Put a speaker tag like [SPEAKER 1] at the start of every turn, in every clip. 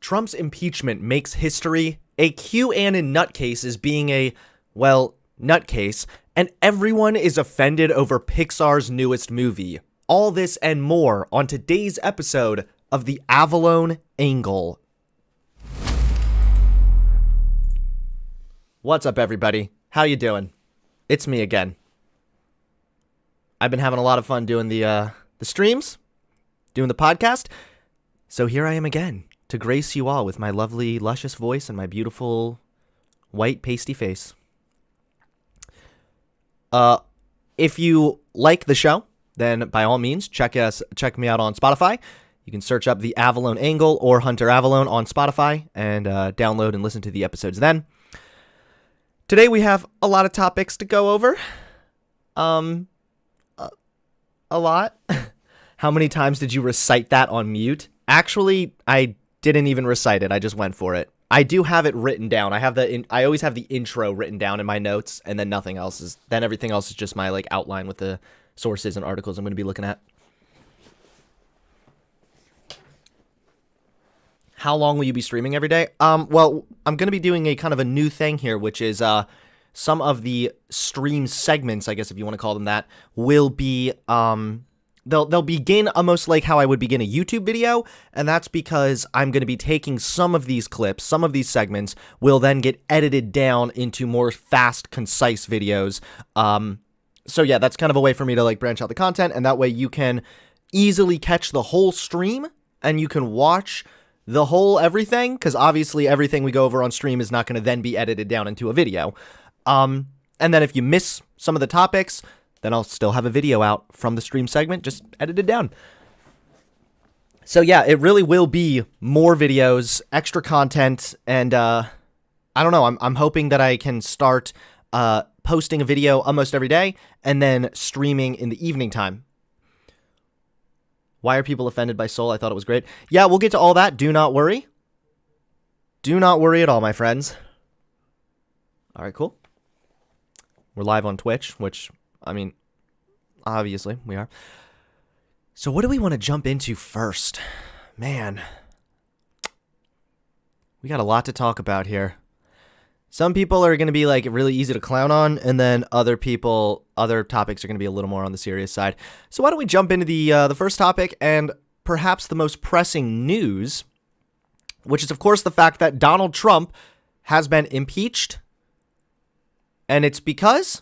[SPEAKER 1] Trump's impeachment makes history, a QAnon nutcase is being a, well, nutcase, and everyone is offended over Pixar's newest movie. All this and more on today's episode of The Avalon Angle. What's up, everybody? How you doing? It's me again. I've been having a lot of fun doing the streams, doing the podcast, so here I am again to grace you all with my lovely, luscious voice and my beautiful, white, pasty face. If you like the show, then by all means, check me out on Spotify. You can search up The Avalon Angle or Hunter Avalon on Spotify and download and listen to the episodes then. Today we have a lot of topics to go over. A lot. How many times did you recite that on mute? Actually, I didn't even recite it. I just went for it. I do have it written down. I always have the intro written down in my notes, and then nothing else is. Then everything else is just my outline with the sources and articles I'm going to be looking at. How long will you be streaming every day? Well, I'm going to be doing a kind of a new thing here, which is some of the stream segments, I guess if you want to call them that, will be they'll begin almost like how I would begin a YouTube video, and that's because I'm going to be taking some of these clips, some of these segments will then get edited down into more fast, concise videos. So yeah, that's kind of a way for me to branch out the content, and that way you can easily catch the whole stream and you can watch the whole everything, because obviously everything we go over on stream is not going to then be edited down into a video. And then if you miss some of the topics, then I'll still have a video out from the stream segment, just edited down. So yeah, it really will be more videos, extra content, and I don't know, I'm hoping that I can start posting a video almost every day, and then streaming in the evening time. Why are people offended by Soul? I thought it was great. Yeah, we'll get to all that. Do not worry. Do not worry at all, my friends. All right, cool. We're live on Twitch, which, I mean, obviously we are. So what do we want to jump into first? Man, we got a lot to talk about here. Some people are going to be really easy to clown on, and then other topics are going to be a little more on the serious side. So why don't we jump into the first topic and perhaps the most pressing news, which is of course the fact that Donald Trump has been impeached, and it's because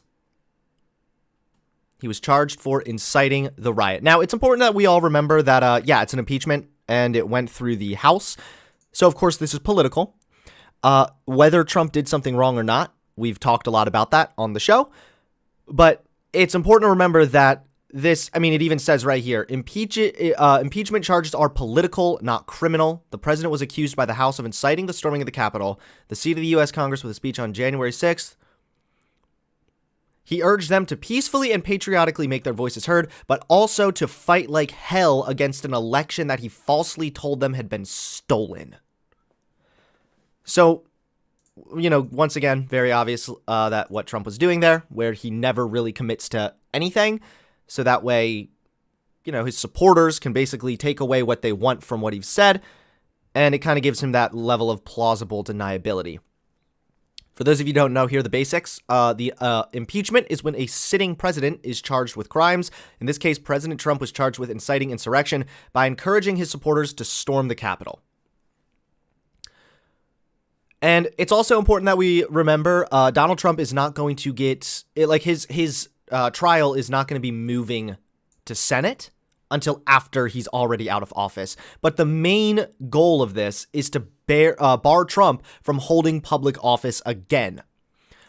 [SPEAKER 1] he was charged for inciting the riot. Now, it's important that we all remember that, yeah, it's an impeachment, and it went through the House. So of course this is political. Whether Trump did something wrong or not, we've talked a lot about that on the show, but it's important to remember that it even says right here, impeachment charges are political, not criminal. The president was accused by the House of inciting the storming of the Capitol, the seat of the U.S. Congress, with a speech on January 6th. He urged them to peacefully and patriotically make their voices heard, but also to fight like hell against an election that he falsely told them had been stolen. So, once again, very obvious that what Trump was doing there, where he never really commits to anything. So that way, his supporters can basically take away what they want from what he's said. And it kind of gives him that level of plausible deniability. For those of you who don't know, here are the basics. The impeachment is when a sitting president is charged with crimes. In this case, President Trump was charged with inciting insurrection by encouraging his supporters to storm the Capitol. And it's also important that we remember Donald Trump is not going to get his trial is not going to be moving to Senate until after he's already out of office. But the main goal of this is to bar Trump from holding public office again.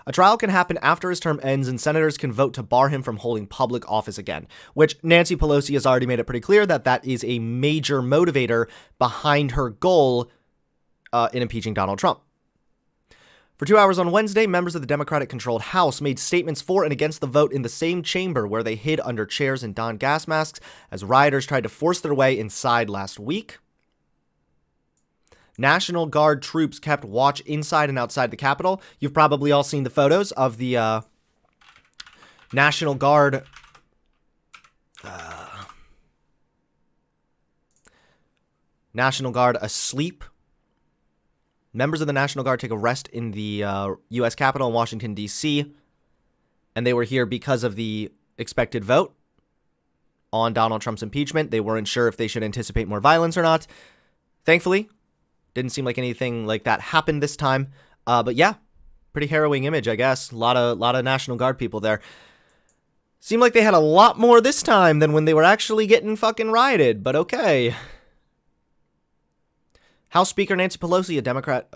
[SPEAKER 1] A trial can happen after his term ends, and senators can vote to bar him from holding public office again, which Nancy Pelosi has already made it pretty clear that is a major motivator behind her goal in impeaching Donald Trump. For 2 hours on Wednesday, members of the Democratic-controlled House made statements for and against the vote in the same chamber where they hid under chairs and donned gas masks as rioters tried to force their way inside last week. National Guard troops kept watch inside and outside the Capitol. You've probably all seen the photos of the National Guard asleep members of the National Guard take a rest in the U.S. Capitol in Washington, D.C., and they were here because of the expected vote on Donald Trump's impeachment. They weren't sure if they should anticipate more violence or not. Thankfully, didn't seem like anything like that happened this time. But yeah, pretty harrowing image, I guess. A lot of National Guard people there. Seemed like they had a lot more this time than when they were actually getting fucking rioted, but okay. House Speaker Nancy Pelosi, a Democrat,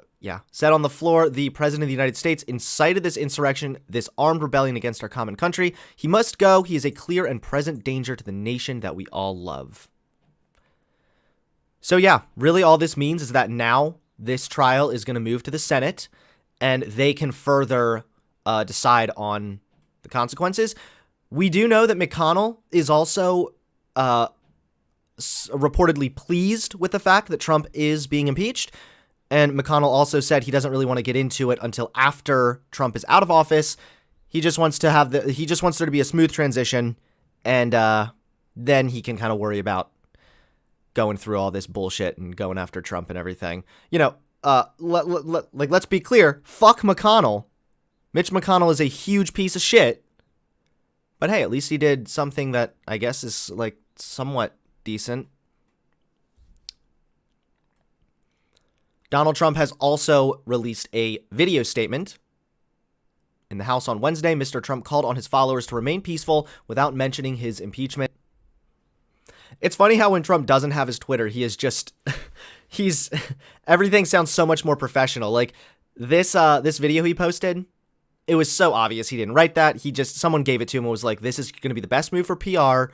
[SPEAKER 1] said on the floor, the President of the United States incited this insurrection, this armed rebellion against our common country. He must go. He is a clear and present danger to the nation that we all love. So yeah, really all this means is that now this trial is going to move to the Senate, and they can further decide on the consequences. We do know that McConnell is also reportedly pleased with the fact that Trump is being impeached. And McConnell also said he doesn't really want to get into it until after Trump is out of office. He just wants to have there to be a smooth transition, and then he can kind of worry about going through all this bullshit and going after Trump and everything. You know, let's be clear. Fuck McConnell. Mitch McConnell is a huge piece of shit. But hey, at least he did something that I guess is like somewhat decent. Donald Trump has also released a video statement. In the House on Wednesday, Mr. Trump called on his followers to remain peaceful without mentioning his impeachment. It's funny how when Trump doesn't have his Twitter, he is just, everything sounds so much more professional. Like this video he posted, it was so obvious he didn't write that. Someone gave it to him and was like, this is going to be the best move for PR.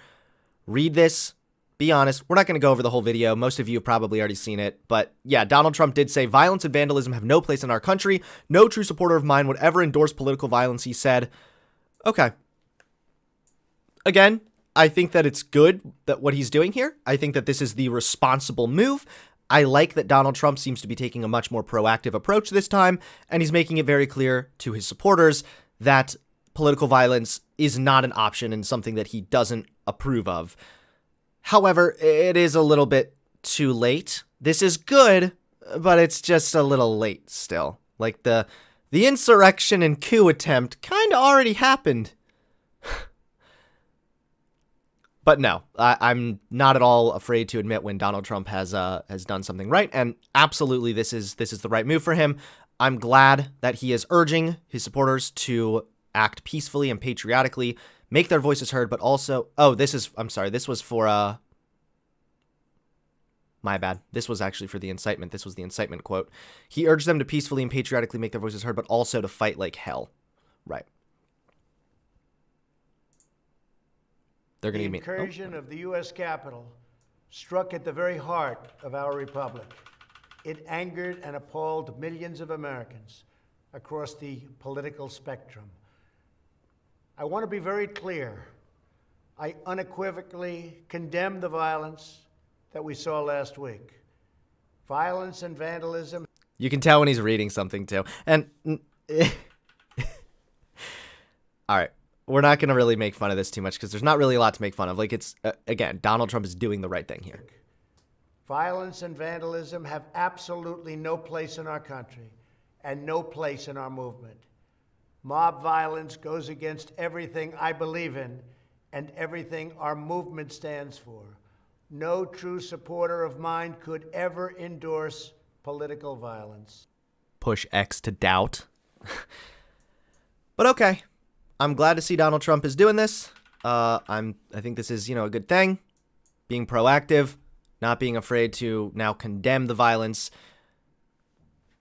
[SPEAKER 1] Read this. Be honest. We're not going to go over the whole video. Most of you have probably already seen it. But yeah, Donald Trump did say violence and vandalism have no place in our country. No true supporter of mine would ever endorse political violence, he said. Okay. Again, I think that it's good that what he's doing here. I think that this is the responsible move. I like that Donald Trump seems to be taking a much more proactive approach this time, and he's making it very clear to his supporters that political violence is not an option and something that he doesn't approve of. However, it is a little bit too late. This is good, but it's just a little late still. Like the insurrection and coup attempt kind of already happened. But no, I'm not at all afraid to admit when Donald Trump has done something right, and absolutely this is the right move for him. I'm glad that he is urging his supporters to act peacefully and patriotically, make their voices heard, but also this was for my bad. This was actually for the incitement. This was the incitement quote. He urged them to peacefully and patriotically make their voices heard, but also to fight like hell. Right. They're going to give me
[SPEAKER 2] the incursion of the U.S. Capitol struck at the very heart of our republic. It angered and appalled millions of Americans across the political spectrum. I want to be very clear. I unequivocally condemn the violence that we saw last week. Violence and vandalism.
[SPEAKER 1] You can tell when he's reading something too. And all right. We're not going to really make fun of this too much because there's not really a lot to make fun of. Like it's, again, Donald Trump is doing the right thing here.
[SPEAKER 2] Violence and vandalism have absolutely no place in our country and no place in our movement. Mob violence goes against everything I believe in and everything our movement stands for. No true supporter of mine could ever endorse political violence.
[SPEAKER 1] Push X to doubt. But okay. I'm glad to see Donald Trump is doing this. I think this is, a good thing. Being proactive, not being afraid to now condemn the violence.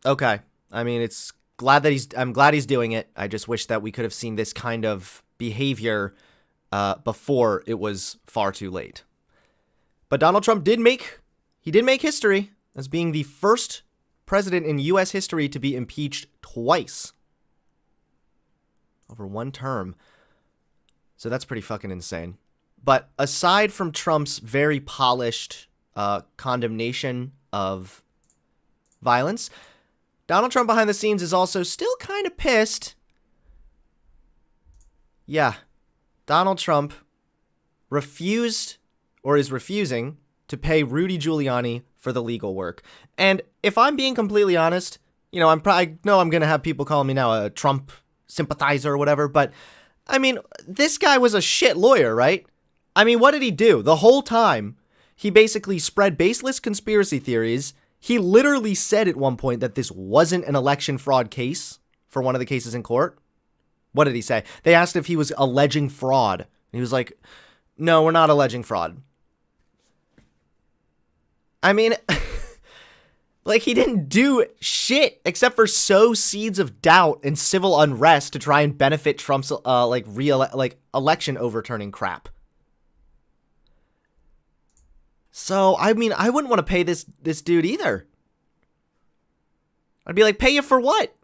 [SPEAKER 1] Okay. I mean, I'm glad he's doing it. I just wish that we could have seen this kind of behavior before it was far too late. But Donald Trump did make history as being the first president in U.S. history to be impeached twice. Over one term. So that's pretty fucking insane. But aside from Trump's very polished condemnation of violence, Donald Trump behind the scenes is also still kind of pissed. Yeah. Donald Trump refused or is refusing to pay Rudy Giuliani for the legal work. And if I'm being completely honest, I know I'm going to have people calling me now a Trump sympathizer or whatever, but I mean, this guy was a shit lawyer, right? I mean, what did he do? The whole time, he basically spread baseless conspiracy theories. He literally said at one point that this wasn't an election fraud case for one of the cases in court. What did he say? They asked if he was alleging fraud. He was like, no, we're not alleging fraud. I mean, like, he didn't do shit except for sow seeds of doubt and civil unrest to try and benefit Trump's election overturning crap. So, I mean, I wouldn't want to pay this dude either. I'd be like, pay you for what?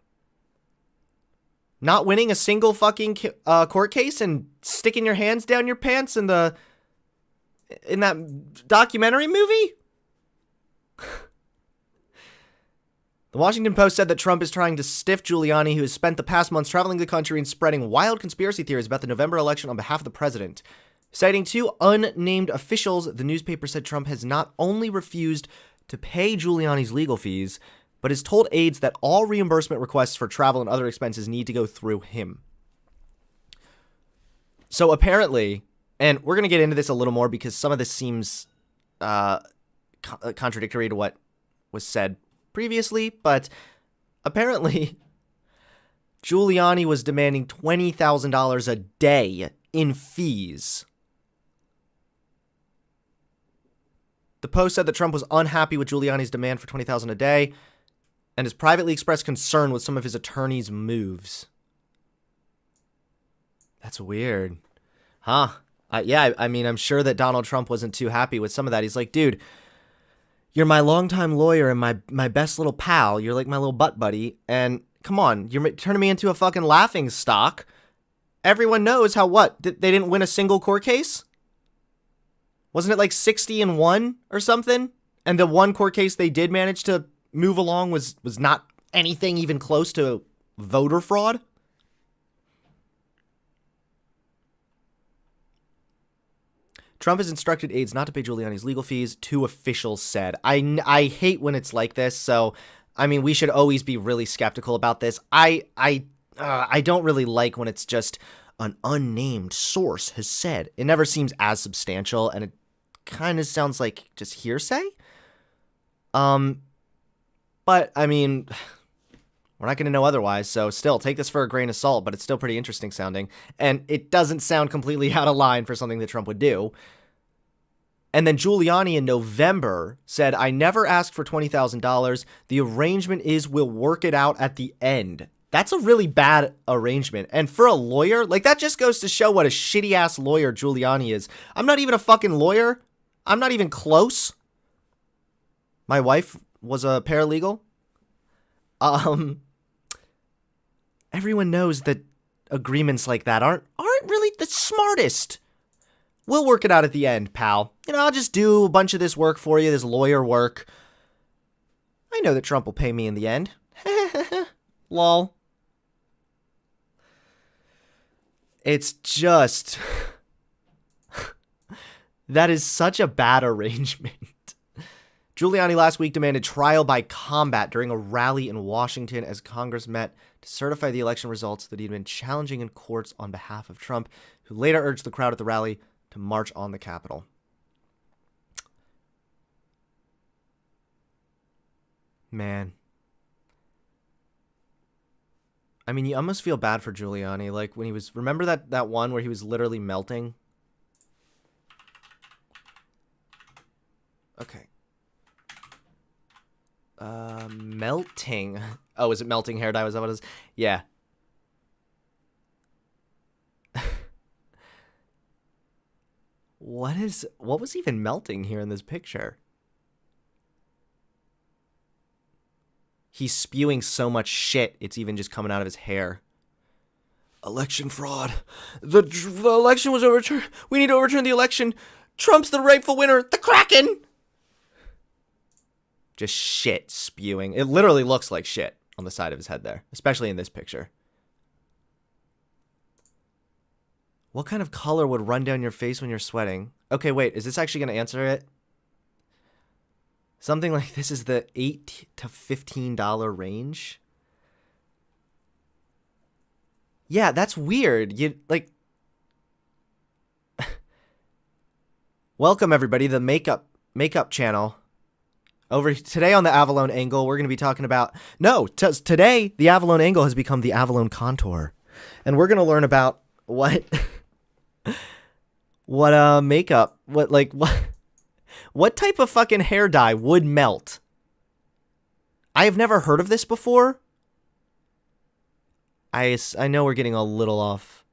[SPEAKER 1] Not winning a single fucking court case and sticking your hands down your pants in that documentary movie? The Washington Post said that Trump is trying to stiff Giuliani, who has spent the past months traveling the country and spreading wild conspiracy theories about the November election on behalf of the president. Citing two unnamed officials, the newspaper said Trump has not only refused to pay Giuliani's legal fees, but has told aides that all reimbursement requests for travel and other expenses need to go through him. So apparently, and we're going to get into this a little more because some of this seems contradictory to what was said previously, but apparently Giuliani was demanding $20,000 a day in fees. The Post said that Trump was unhappy with Giuliani's demand for $20,000 a day and has privately expressed concern with some of his attorney's moves. That's weird. Huh? I mean, I'm sure that Donald Trump wasn't too happy with some of that. He's like, dude, you're my longtime lawyer and my best little pal. You're like my little butt buddy. And come on, you're turning me into a fucking laughing stock. Everyone knows how they didn't win a single court case? Wasn't it like 60-1 or something? And the one court case they did manage to move along was not anything even close to voter fraud? Trump has instructed aides not to pay Giuliani's legal fees, two officials said. I hate when it's like this, so, I mean, we should always be really skeptical about this. I don't really like when it's just an unnamed source has said. It never seems as substantial, and it kind of sounds like just hearsay. But, I mean, we're not going to know otherwise, so still, take this for a grain of salt, but it's still pretty interesting sounding, and it doesn't sound completely out of line for something that Trump would do. And then Giuliani in November said, I never asked for $20,000. The arrangement is we'll work it out at the end. That's a really bad arrangement. And for a lawyer, like, that just goes to show what a shitty-ass lawyer Giuliani is. I'm not even a fucking lawyer. I'm not even close. My wife was a paralegal. Everyone knows that agreements like that aren't really the smartest. We'll work it out at the end, pal. I'll just do a bunch of this work for you, this lawyer work. I know that Trump will pay me in the end. Lol. It's just... that is such a bad arrangement. Giuliani last week demanded trial by combat during a rally in Washington as Congress met to certify the election results that he'd been challenging in courts on behalf of Trump, who later urged the crowd at the rally to march on the Capitol. Man. I mean, you almost feel bad for Giuliani. Like, when he was... Remember that one where he was literally melting? Okay. Melting. Oh, is it melting hair dye? Was that what it is? Yeah. What was even melting here in this picture? He's spewing so much shit, it's even just coming out of his hair. Election fraud. The election was overturned. We need to overturn the election. Trump's the rightful winner. The Kraken! Just shit spewing. It literally looks like shit on the side of his head there, especially in this picture. What kind of color would run down your face when you're sweating? Okay, wait, is this actually going to answer it? Something like this is the $8 to $15 range. Yeah, that's weird. You like welcome everybody, the makeup channel. Over today on the Avalon Angle, we're going to be talking about today the Avalon Angle has become the Avalon Contour. And we're going to learn about what makeup, what type of fucking hair dye would melt. I have never heard of this before. I know we're getting a little off.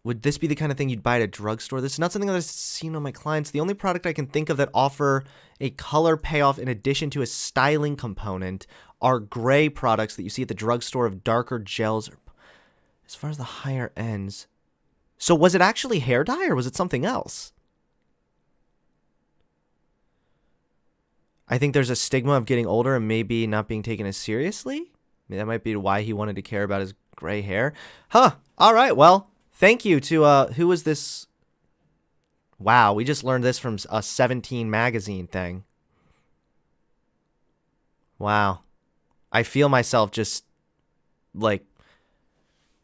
[SPEAKER 1] Would this be the kind of thing you'd buy at a drugstore? This is not something that I've seen on my clients. The only product I can think of that offer a color payoff in addition to a styling component are gray products that you see at the drugstore of darker gels. As far as the higher ends. So was it actually hair dye or was it something else? I think there's a stigma of getting older and maybe not being taken as seriously. I mean, that might be why he wanted to care about his gray hair. Huh. All right. Well, thank you to, who was this? Wow. We just learned this from a 17 magazine thing. Wow. I feel myself just like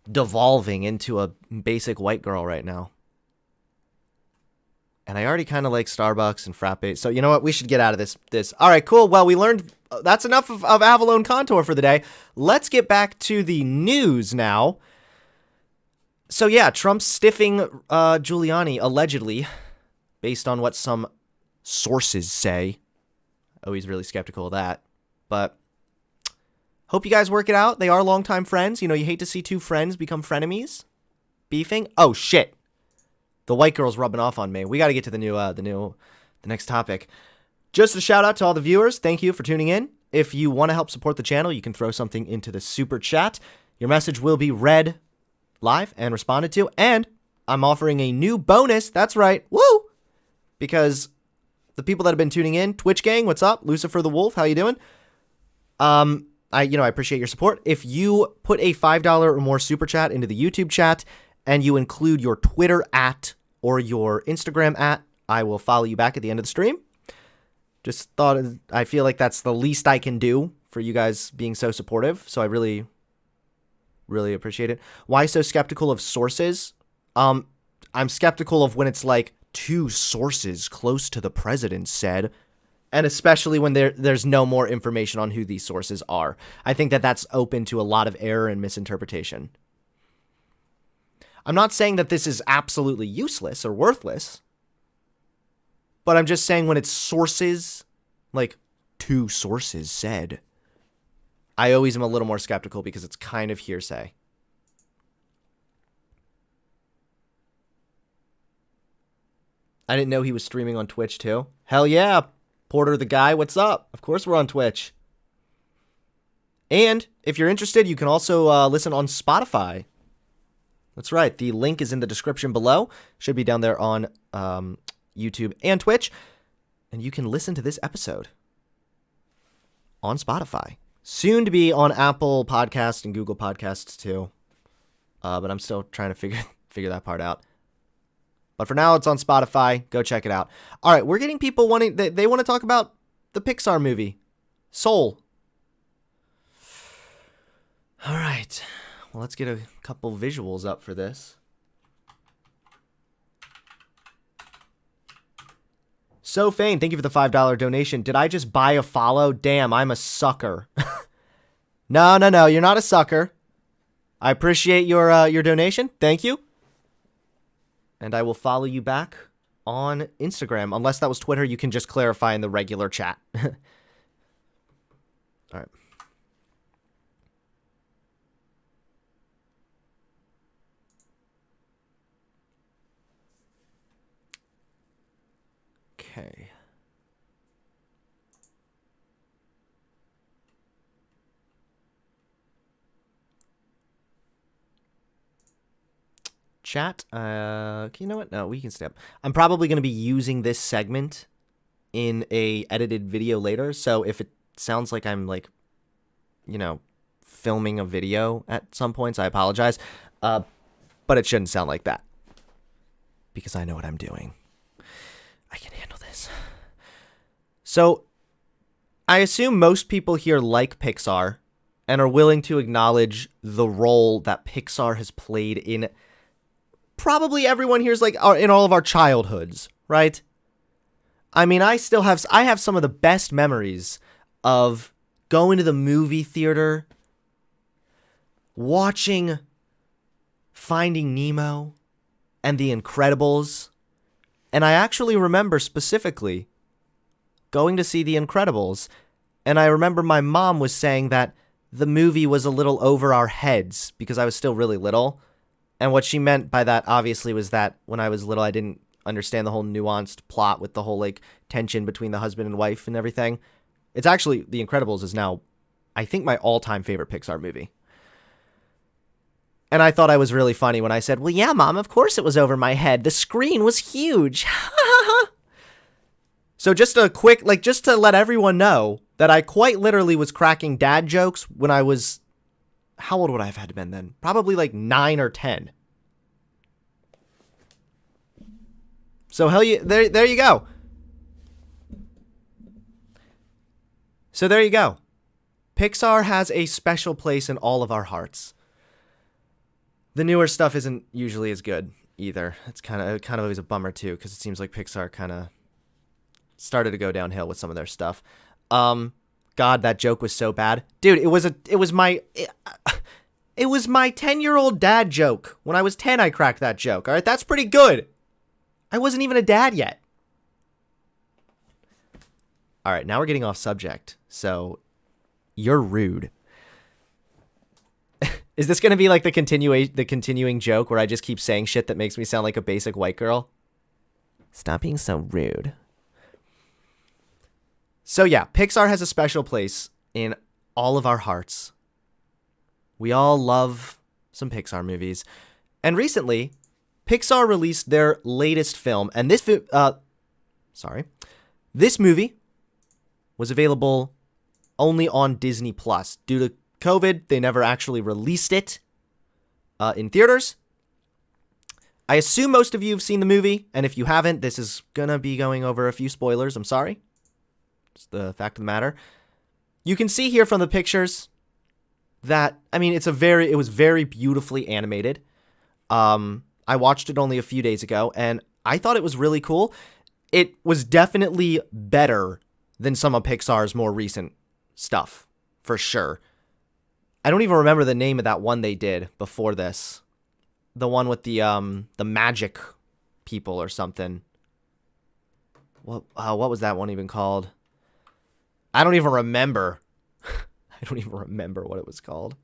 [SPEAKER 1] devolving into a basic white girl right now. And I already kind of like Starbucks and frappe. So you know what? We should get out of this. All right, cool. Well, we learned that's enough of Avalon Contour for the day. Let's get back to the news now. So yeah, Trump's stiffing Giuliani, allegedly, based on what some sources say. Oh, he's really skeptical of that. But hope you guys work it out. They are longtime friends. You know, you hate to see two friends become frenemies. Beefing. Oh, shit. The white girl's rubbing off on me. We got to get to the next topic. Just a shout out to all the viewers. Thank you for tuning in. If you want to help support the channel, you can throw something into the super chat. Your message will be read live and responded to. And I'm offering a new bonus. That's right. Woo! Because the people that have been tuning in, Twitch gang, what's up? Lucifer the Wolf, how you doing? I appreciate your support. If you put a $5 or more super chat into the YouTube chat and you include your Twitter @ or your Instagram @ I will follow you back at the end of the stream. Just thought, I feel like that's the least I can do for you guys being so supportive. So I really, really appreciate it. Why so skeptical of sources? I'm skeptical of when it's like two sources close to the president said, and especially when there's no more information on who these sources are. I think that that's open to a lot of error and misinterpretation. I'm not saying that this is absolutely useless or worthless, but I'm just saying when it's sources, like two sources said, I always am a little more skeptical because it's kind of hearsay. I didn't know he was streaming on Twitch too. Hell yeah, Porter the guy, what's up? Of course we're on Twitch. And if you're interested, you can also listen on Spotify. That's right. The link is in the description below. Should be down there on YouTube and Twitch. And you can listen to this episode on Spotify. Soon to be on Apple Podcasts and Google Podcasts too. But I'm still trying to figure that part out. But for now, it's on Spotify. Go check it out. All right, we're getting people wanting... They want to talk about the Pixar movie, Soul. All right. Well, let's get a couple visuals up for this. So Fane, thank you for the $5 donation. Did I just buy a follow? Damn, I'm a sucker. No, you're not a sucker. I appreciate your donation. Thank you. And I will follow you back on Instagram. Unless that was Twitter, you can just clarify in the regular chat. All right. Okay. Chat, you know what? No, we can step. I'm probably going to be using this segment in a edited video later. So if it sounds like I'm like, you know, filming a video at some points, I apologize. But it shouldn't sound like that because I know what I'm doing. I can handle this. So I assume most people here like Pixar and are willing to acknowledge the role that Pixar has played in probably everyone here's like in all of our childhoods, right? I mean, I have some of the best memories of going to the movie theater, watching Finding Nemo and The Incredibles, and I actually remember specifically going to see The Incredibles, and I remember my mom was saying that the movie was a little over our heads because I was still really little. And what she meant by that, obviously, was that when I was little, I didn't understand the whole nuanced plot with the whole, like, tension between the husband and wife and everything. It's actually, The Incredibles is now, I think, my all-time favorite Pixar movie. And I thought I was really funny when I said, well, yeah, Mom, of course it was over my head. The screen was huge. So just a quick, like, just to let everyone know that I quite literally was cracking dad jokes when I was, how old would I have had to been then? Probably like 9 or 10. So there you go. So there you go. Pixar has a special place in all of our hearts. The newer stuff isn't usually as good either. It's kind of always a bummer too, because it seems like Pixar kind of started to go downhill with some of their stuff. God, that joke was so bad, dude. It was my 10-year-old dad joke. When I was 10, I cracked that joke. All right, that's pretty good. I wasn't even a dad yet. All right, now we're getting off subject. So, you're rude. Is this going to be like the continuing joke where I just keep saying shit that makes me sound like a basic white girl? Stop being so rude. So yeah, Pixar has a special place in all of our hearts. We all love some Pixar movies. And recently, Pixar released their latest film, and this movie was available only on Disney Plus. Due to COVID, they never actually released it in theaters. I assume most of you have seen the movie, and if you haven't, this is gonna be going over a few spoilers. I'm sorry. It's the fact of the matter. You can see here from the pictures that, I mean, it was very beautifully animated. I watched it only a few days ago, and I thought it was really cool. It was definitely better than some of Pixar's more recent stuff, for sure. I don't even remember the name of that one they did before this. The one with the magic people or something. What was that one even called? I don't even remember. I don't even remember what it was called.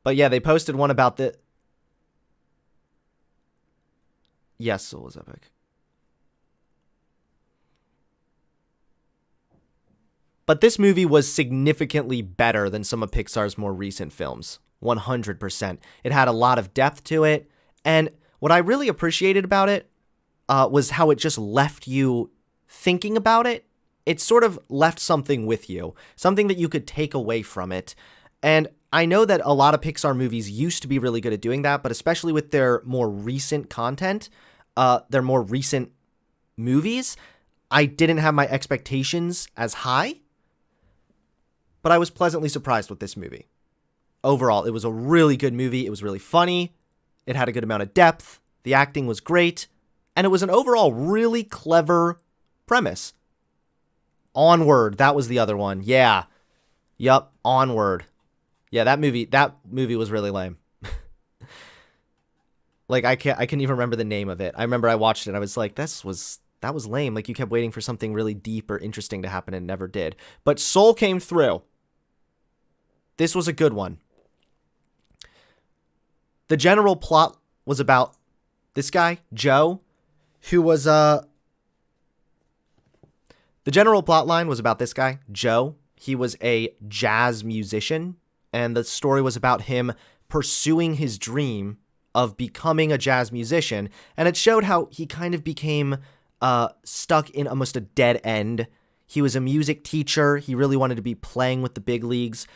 [SPEAKER 1] But yeah, they posted one about the... Yes, Soul is epic. But this movie was significantly better than some of Pixar's more recent films. 100%. It had a lot of depth to it. And what I really appreciated about it was how it just left you thinking about it. It sort of left something with you, something that you could take away from it. And I know that a lot of Pixar movies used to be really good at doing that, but especially with their more recent content, their more recent movies, I didn't have my expectations as high. But I was pleasantly surprised with this movie. Overall, it was a really good movie. It was really funny. It had a good amount of depth. The acting was great. And it was an overall really clever premise. Onward, that was the other one. Yeah. Yup, Onward. Yeah, that movie was really lame. Like, I can't even remember the name of it. I remember I watched it and I was like, that was lame. Like, you kept waiting for something really deep or interesting to happen and it never did. But Soul came through. This was a good one. The general plot was about this guy, Joe, who was the general plot line was about this guy, Joe. He was a jazz musician, and the story was about him pursuing his dream of becoming a jazz musician, and it showed how he kind of became stuck in almost a dead end. He was a music teacher. He really wanted to be playing with the big leagues.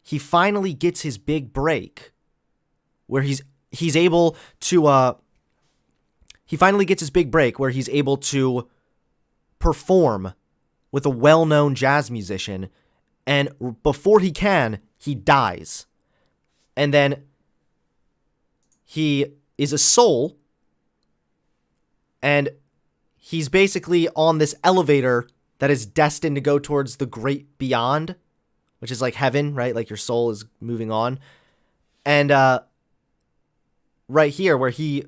[SPEAKER 1] He finally gets his big break where he's able to he finally gets his big break where he's able to perform with a well-known jazz musician, and before he can, he dies. And then he is a soul, and he's basically on this elevator that is destined to go towards the great beyond, which is like heaven, right? Like your soul is moving on. And right here where he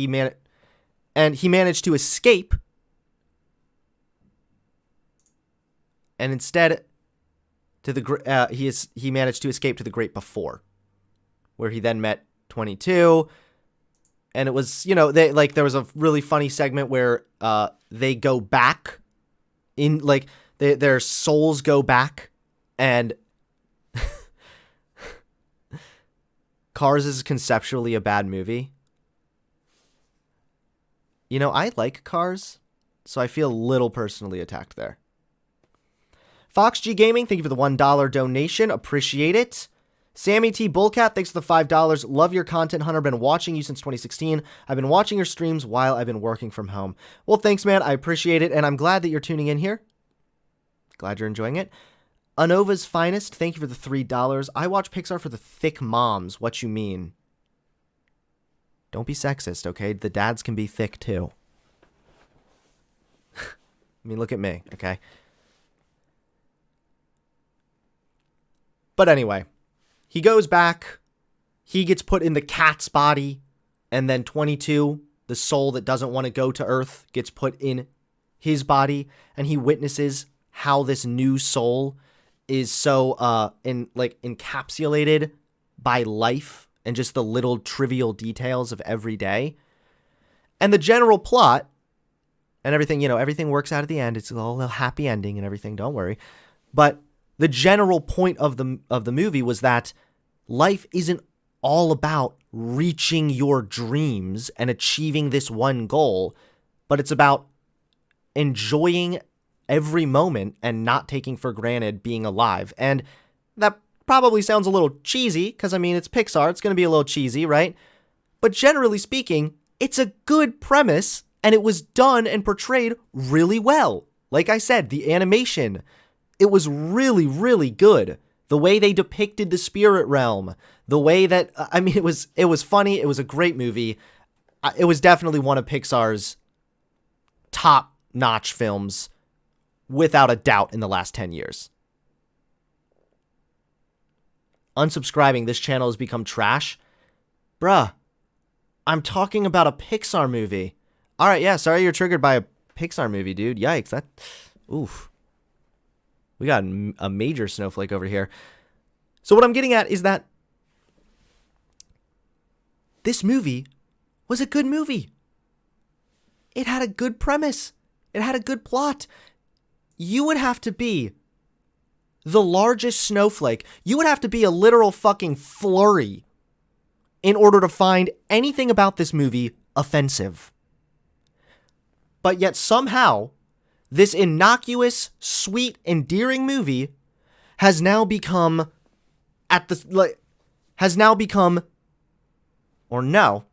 [SPEAKER 1] managed to escape, and instead to the he managed to escape to the great before, where he then met 22. And it was, there was a really funny segment where they go back in, like, their souls go back, and Cars is conceptually a bad movie. I like Cars, so I feel a little personally attacked there. Fox G Gaming, thank you for the $1 donation. Appreciate it. Sammy T. Bullcat, thanks for the $5. Love your content, Hunter. Been watching you since 2016. I've been watching your streams while I've been working from home. Well, thanks, man. I appreciate it, and I'm glad that you're tuning in here. Glad you're enjoying it. Anova's Finest, thank you for the $3. I watch Pixar for the thick moms. What you mean? Don't be sexist, okay? The dads can be thick, too. I mean, look at me, okay? But anyway, he goes back, he gets put in the cat's body, and then 22, the soul that doesn't want to go to Earth, gets put in his body, and he witnesses how this new soul is so encapsulated by life and just the little trivial details of every day. And the general plot and everything, everything works out at the end. It's all a happy ending and everything, don't worry. But the general point of the movie was that life isn't all about reaching your dreams and achieving this one goal, but it's about enjoying every moment and not taking for granted being alive. And that probably sounds a little cheesy because, it's Pixar. It's going to be a little cheesy, right? But generally speaking, it's a good premise, and it was done and portrayed really well. Like I said, the animation, it was really, really good. The way they depicted the spirit realm, the way that, it was funny. It was a great movie. It was definitely one of Pixar's top-notch films, without a doubt, in the last 10 years. Unsubscribing, this channel has become trash. Bruh, I'm talking about a Pixar movie. Alright, yeah, sorry you're triggered by a Pixar movie, dude. Yikes, oof. We got a major snowflake over here. So what I'm getting at is that this movie was a good movie. It had a good premise. It had a good plot. You would have to be the largest snowflake. You would have to be a literal fucking flurry in order to find anything about this movie offensive. But yet somehow, this innocuous, sweet, endearing movie has now become or no.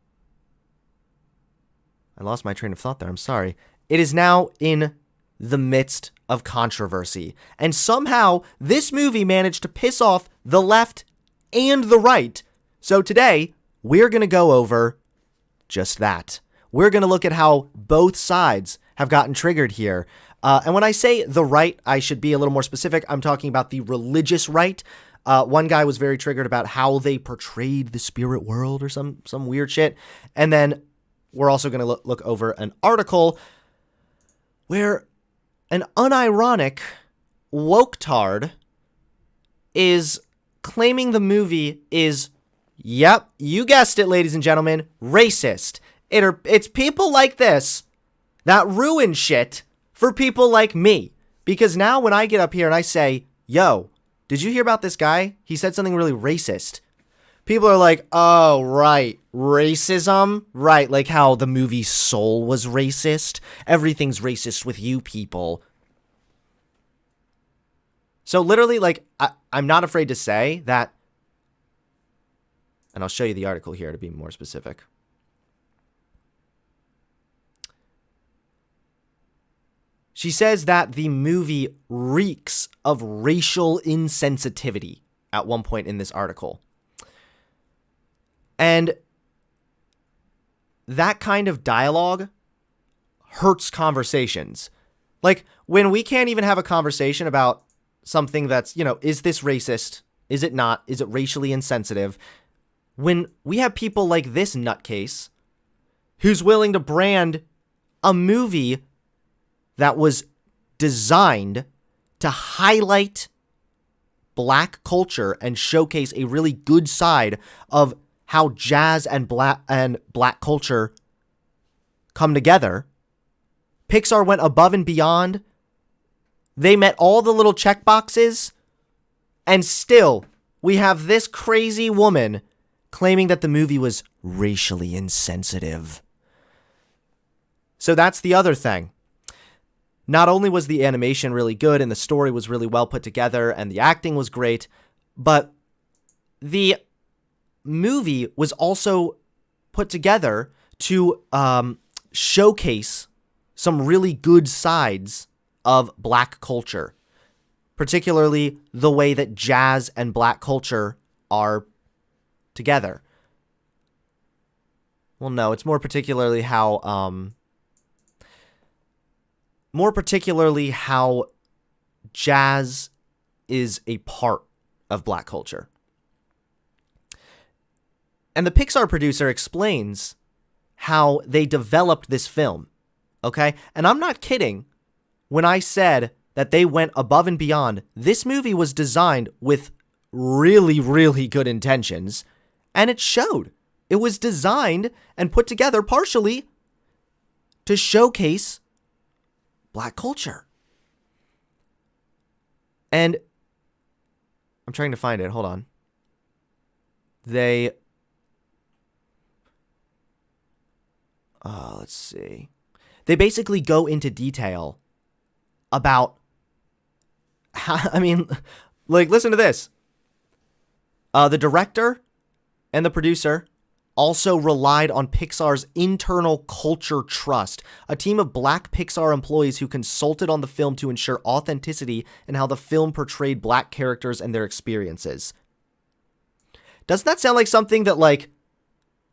[SPEAKER 1] I lost my train of thought there. I'm sorry. It is now in the midst of controversy. And somehow, this movie managed to piss off the left and the right. So today, we're going to go over just that. We're going to look at how both sides have gotten triggered here. And when I say the right, I should be a little more specific. I'm talking about the religious right. One guy was very triggered about how they portrayed the spirit world or some weird shit. And then we're also going to look over an article where an unironic woke-tard is claiming the movie is, yep, you guessed it, ladies and gentlemen, racist. It's people like this that ruin shit for people like me. Because now when I get up here and I say, yo, did you hear about this guy? He said something really racist. People are like, oh, right, racism? Right, like how the movie Soul was racist. Everything's racist with you people. So literally, like, I'm not afraid to say that, and I'll show you the article here to be more specific. She says that the movie reeks of racial insensitivity at one point in this article. And that kind of dialogue hurts conversations. Like, when we can't even have a conversation about something that's, is this racist? Is it not? Is it racially insensitive? When we have people like this nutcase who's willing to brand a movie that was designed to highlight black culture and showcase a really good side of how jazz and black culture come together. Pixar went above and beyond. They met all the little check boxes, and still we have this crazy woman claiming that the movie was racially insensitive. So that's the other thing. Not only was the animation really good and the story was really well put together and the acting was great, but the movie was also put together to showcase some really good sides of black culture, particularly the way that jazz and black culture are together. Well, no, it's more particularly how jazz is a part of black culture. And the Pixar producer explains how they developed this film, okay? And I'm not kidding when I said that they went above and beyond. This movie was designed with really, really good intentions, and it showed. It was designed and put together partially to showcase black culture. And I'm trying to find it. Hold on. Let's see. They basically go into detail about how, listen to this. The director and the producer also relied on Pixar's internal culture trust, a team of black Pixar employees who consulted on the film to ensure authenticity and how the film portrayed black characters and their experiences. Doesn't that sound like something that,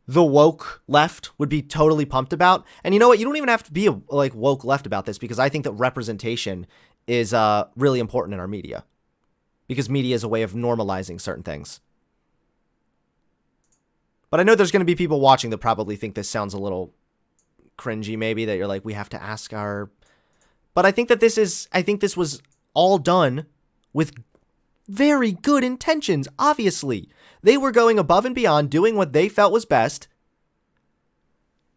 [SPEAKER 1] the woke left would be totally pumped about? And you know what? You don't even have to be woke left about this, because I think that representation is really important in our media, because media is a way of normalizing certain things. But I know there's going to be people watching that probably think this sounds a little cringy, maybe, that you're like, we have to ask our... But I think this was all done with very good intentions, obviously. They were going above and beyond, doing what they felt was best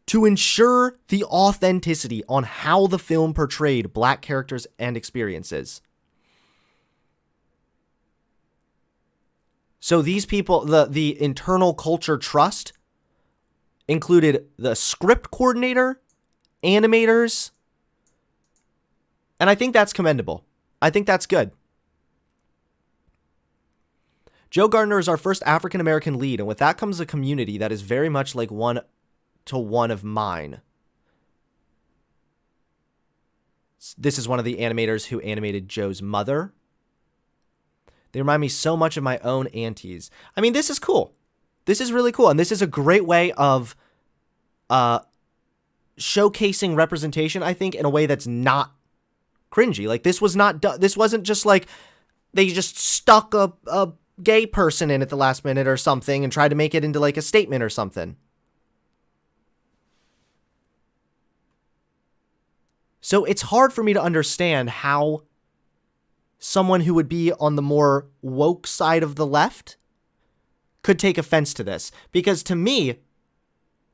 [SPEAKER 1] to ensure the authenticity on how the film portrayed black characters and experiences. So these people, the internal culture trust included the script coordinator, animators, and I think that's commendable. I think that's good. Joe Gardner is our first African-American lead, and with that comes a community that is very much like one-to-one of mine. This is one of the animators who animated Joe's mother. They remind me so much of my own aunties. I mean, this is cool. This is really cool, and this is a great way of showcasing representation, I think, in a way that's not cringy. Like, this wasn't just like they just stuck a gay person in at the last minute or something and tried to make it into like a statement or something. So it's hard for me to understand how someone who would be on the more woke side of the left could take offense to this. Because to me,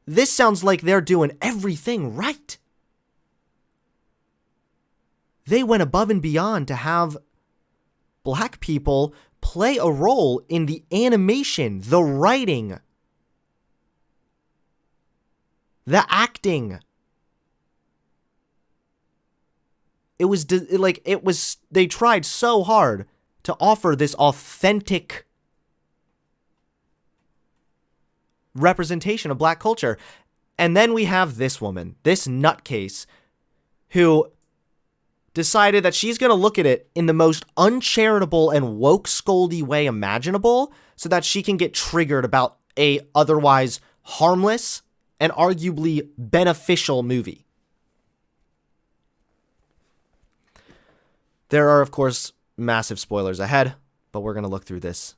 [SPEAKER 1] this sounds like they're doing everything right. They went above and beyond to have black people play a role in the animation, the writing, the acting. They tried so hard to offer this authentic representation of black culture. And then we have this woman, this nutcase, who decided that she's going to look at it in the most uncharitable and woke scoldy way imaginable so that she can get triggered about a otherwise harmless and arguably beneficial movie. There are, of course, massive spoilers ahead, but we're going to look through this.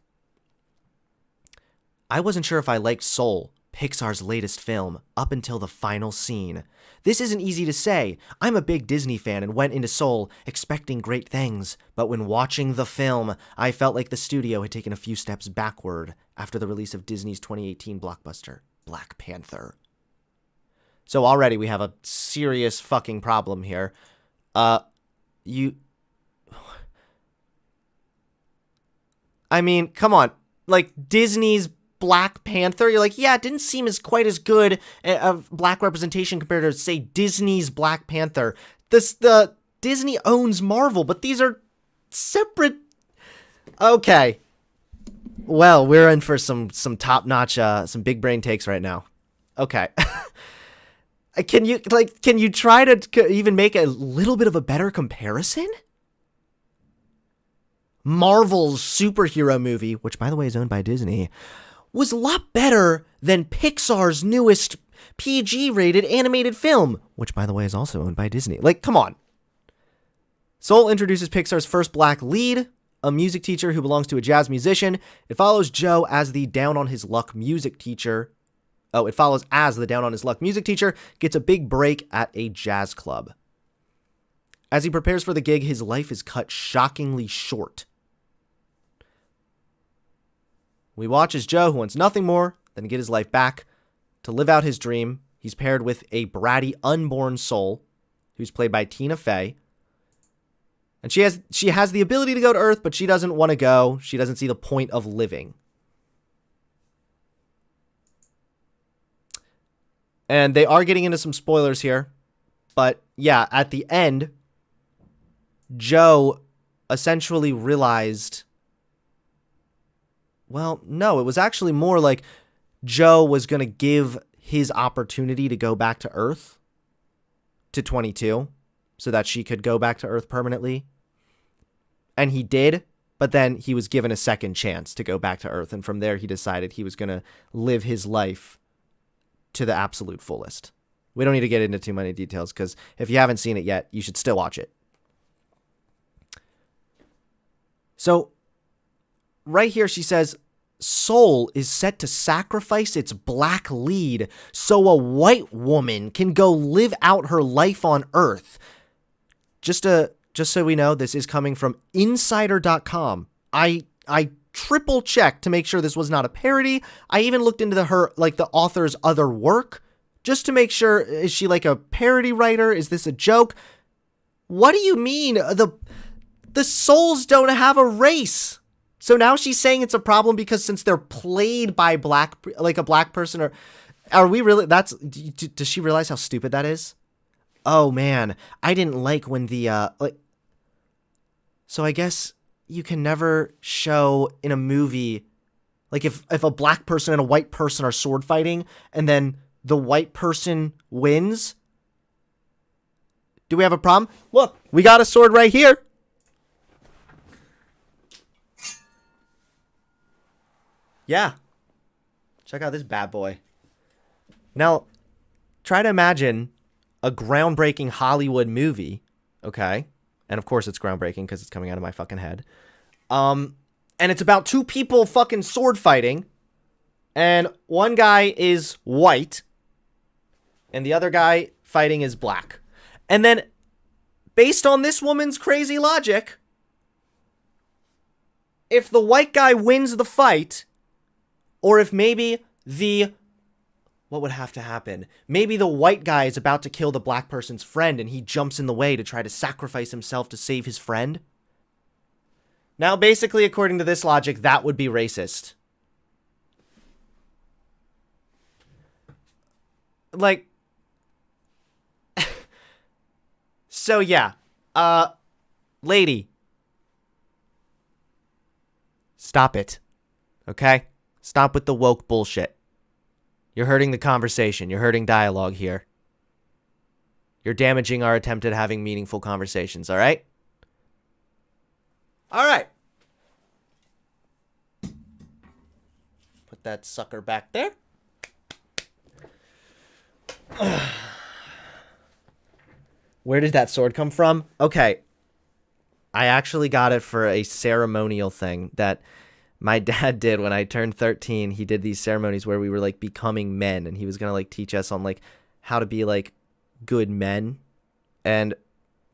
[SPEAKER 1] I wasn't sure if I liked Soul, Pixar's latest film, up until the final scene. This isn't easy to say. I'm a big Disney fan and went into Soul expecting great things, but when watching the film, I felt like the studio had taken a few steps backward after the release of Disney's 2018 blockbuster, Black Panther. So already we have a serious fucking problem here. I mean, come on. Like, Disney's Black Panther, you're like, yeah, it didn't seem as quite as good of black representation compared to, say, Disney's Black Panther. The Disney owns Marvel, but these are separate. Okay. Well, we're in for some top-notch, some big brain takes right now. Okay. Can you try to even make a little bit of a better comparison? Marvel's superhero movie, which by the way is owned by Disney, was a lot better than Pixar's newest PG-rated animated film, which by the way is also owned by Disney. Like, come on. Soul introduces Pixar's first black lead, a music teacher who belongs to a jazz musician. It follows Joe as the down-on-his-luck music teacher. It follows as the down-on-his-luck music teacher gets a big break at a jazz club. As he prepares for the gig, his life is cut shockingly short. We watch as Joe, who wants nothing more than to get his life back, to live out his dream. He's paired with a bratty, unborn soul, who's played by Tina Fey. And she has the ability to go to Earth, but she doesn't want to go. She doesn't see the point of living. And they are getting into some spoilers here. But yeah, at the end, Joe essentially realized... Well, no, it was actually more like Joe was going to give his opportunity to go back to Earth to 22 so that she could go back to Earth permanently. And he did, but then he was given a second chance to go back to Earth. And from there, he decided he was going to live his life to the absolute fullest. We don't need to get into too many details because if you haven't seen it yet, you should still watch it. So... right here, she says, Soul is set to sacrifice its black lead so a white woman can go live out her life on Earth. Just so we know, this is coming from Insider.com. I triple checked to make sure this was not a parody. I even looked into the author's other work just to make sure, is she like a parody writer? Is this a joke? What do you mean? The souls don't have a race. So now she's saying it's a problem because since they're played by a black person, or are we really, does she realize how stupid that is? Oh man, I didn't like when so I guess you can never show in a movie, like if a black person and a white person are sword fighting and then the white person wins. Do we have a problem? Look, we got a sword right here. Yeah. Check out this bad boy. Now, try to imagine a groundbreaking Hollywood movie, okay? And of course it's groundbreaking because it's coming out of my fucking head. And it's about two people fucking sword fighting. And one guy is white. And the other guy fighting is black. And then, based on this woman's crazy logic, if the white guy wins the fight... or if maybe what would have to happen? Maybe the white guy is about to kill the black person's friend and he jumps in the way to try to sacrifice himself to save his friend. Now, basically, according to this logic, that would be racist. Like, so yeah, lady, stop it, okay? Stop with the woke bullshit. You're hurting the conversation. You're hurting dialogue here. You're damaging our attempt at having meaningful conversations, all right? All right. Put that sucker back there. Where did that sword come from? Okay. I actually got it for a ceremonial thing that my dad did when I turned 13. He did these ceremonies where we were like becoming men, and he was going to like teach us on like how to be like good men. And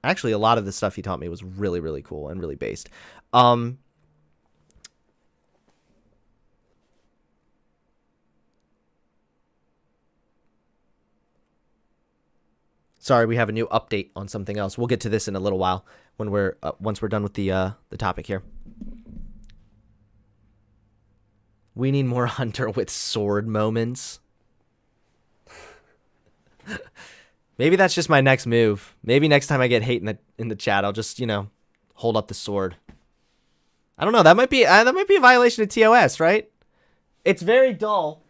[SPEAKER 1] actually a lot of the stuff he taught me was really, really cool and really based. Sorry, we have a new update on something else. We'll get to this in a little while when we're once we're done with the topic here. We need more Hunter with sword moments. Maybe that's just my next move. Maybe next time I get hate in the chat, I'll just, hold up the sword. I don't know. That might be a violation of TOS, right? It's very dull.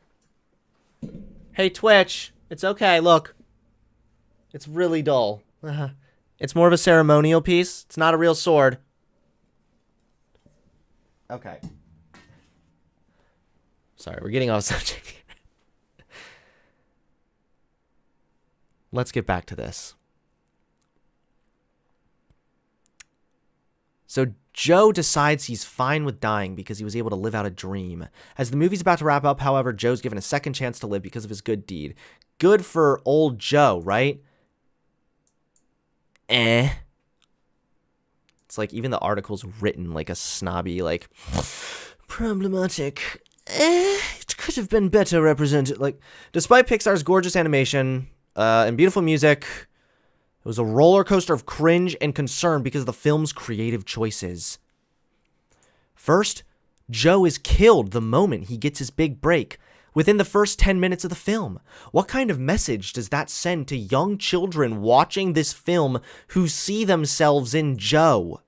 [SPEAKER 1] Hey Twitch, it's okay. Look. It's really dull. It's more of a ceremonial piece. It's not a real sword. Okay. Sorry, we're getting off subject here. Let's get back to this. So Joe decides he's fine with dying because he was able to live out a dream. As the movie's about to wrap up, however, Joe's given a second chance to live because of his good deed. Good for old Joe, right? It's like even the article's written like a snobby, like, problematic. It could have been better represented. Like, despite Pixar's gorgeous animation and beautiful music, it was a roller coaster of cringe and concern because of the film's creative choices. First, Joe is killed the moment he gets his big break. Within the first 10 minutes of the film. What kind of message does that send to young children watching this film who see themselves in Joe?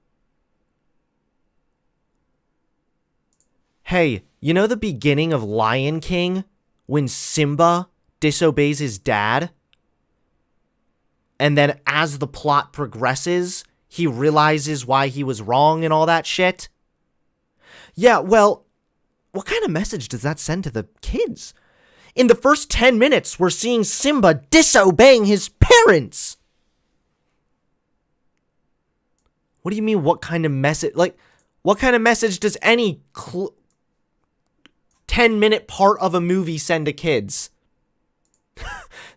[SPEAKER 1] Hey, you know the beginning of Lion King? When Simba disobeys his dad? And then as the plot progresses, he realizes why he was wrong and all that shit? Yeah, well, what kind of message does that send to the kids? In the first 10 minutes, we're seeing Simba disobeying his parents. What do you mean, what kind of message? Like, what kind of message does any 10-minute part of a movie send to kids?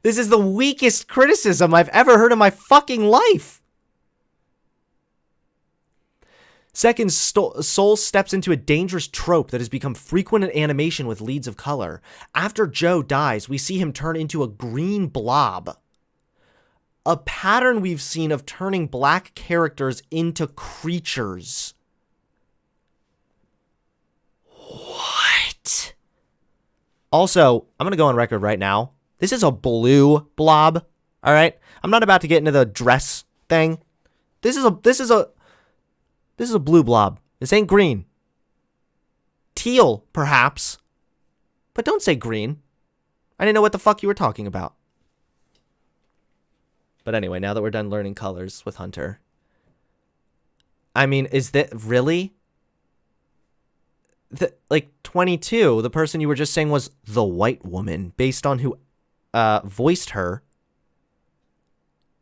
[SPEAKER 1] This is the weakest criticism I've ever heard in my fucking life. Second, Soul steps into a dangerous trope that has become frequent in animation with leads of color. After Joe dies, we see him turn into a green blob. A pattern we've seen of turning black characters into creatures. What? Also, I'm going to go on record right now. This is a blue blob, all right? I'm not about to get into the dress thing. This is a blue blob. This ain't green. Teal, perhaps. But don't say green. I didn't know what the fuck you were talking about. But anyway, now that we're done learning colors with Hunter. I mean, is that really? Like 22, the person you were just saying was the white woman based on who voiced her.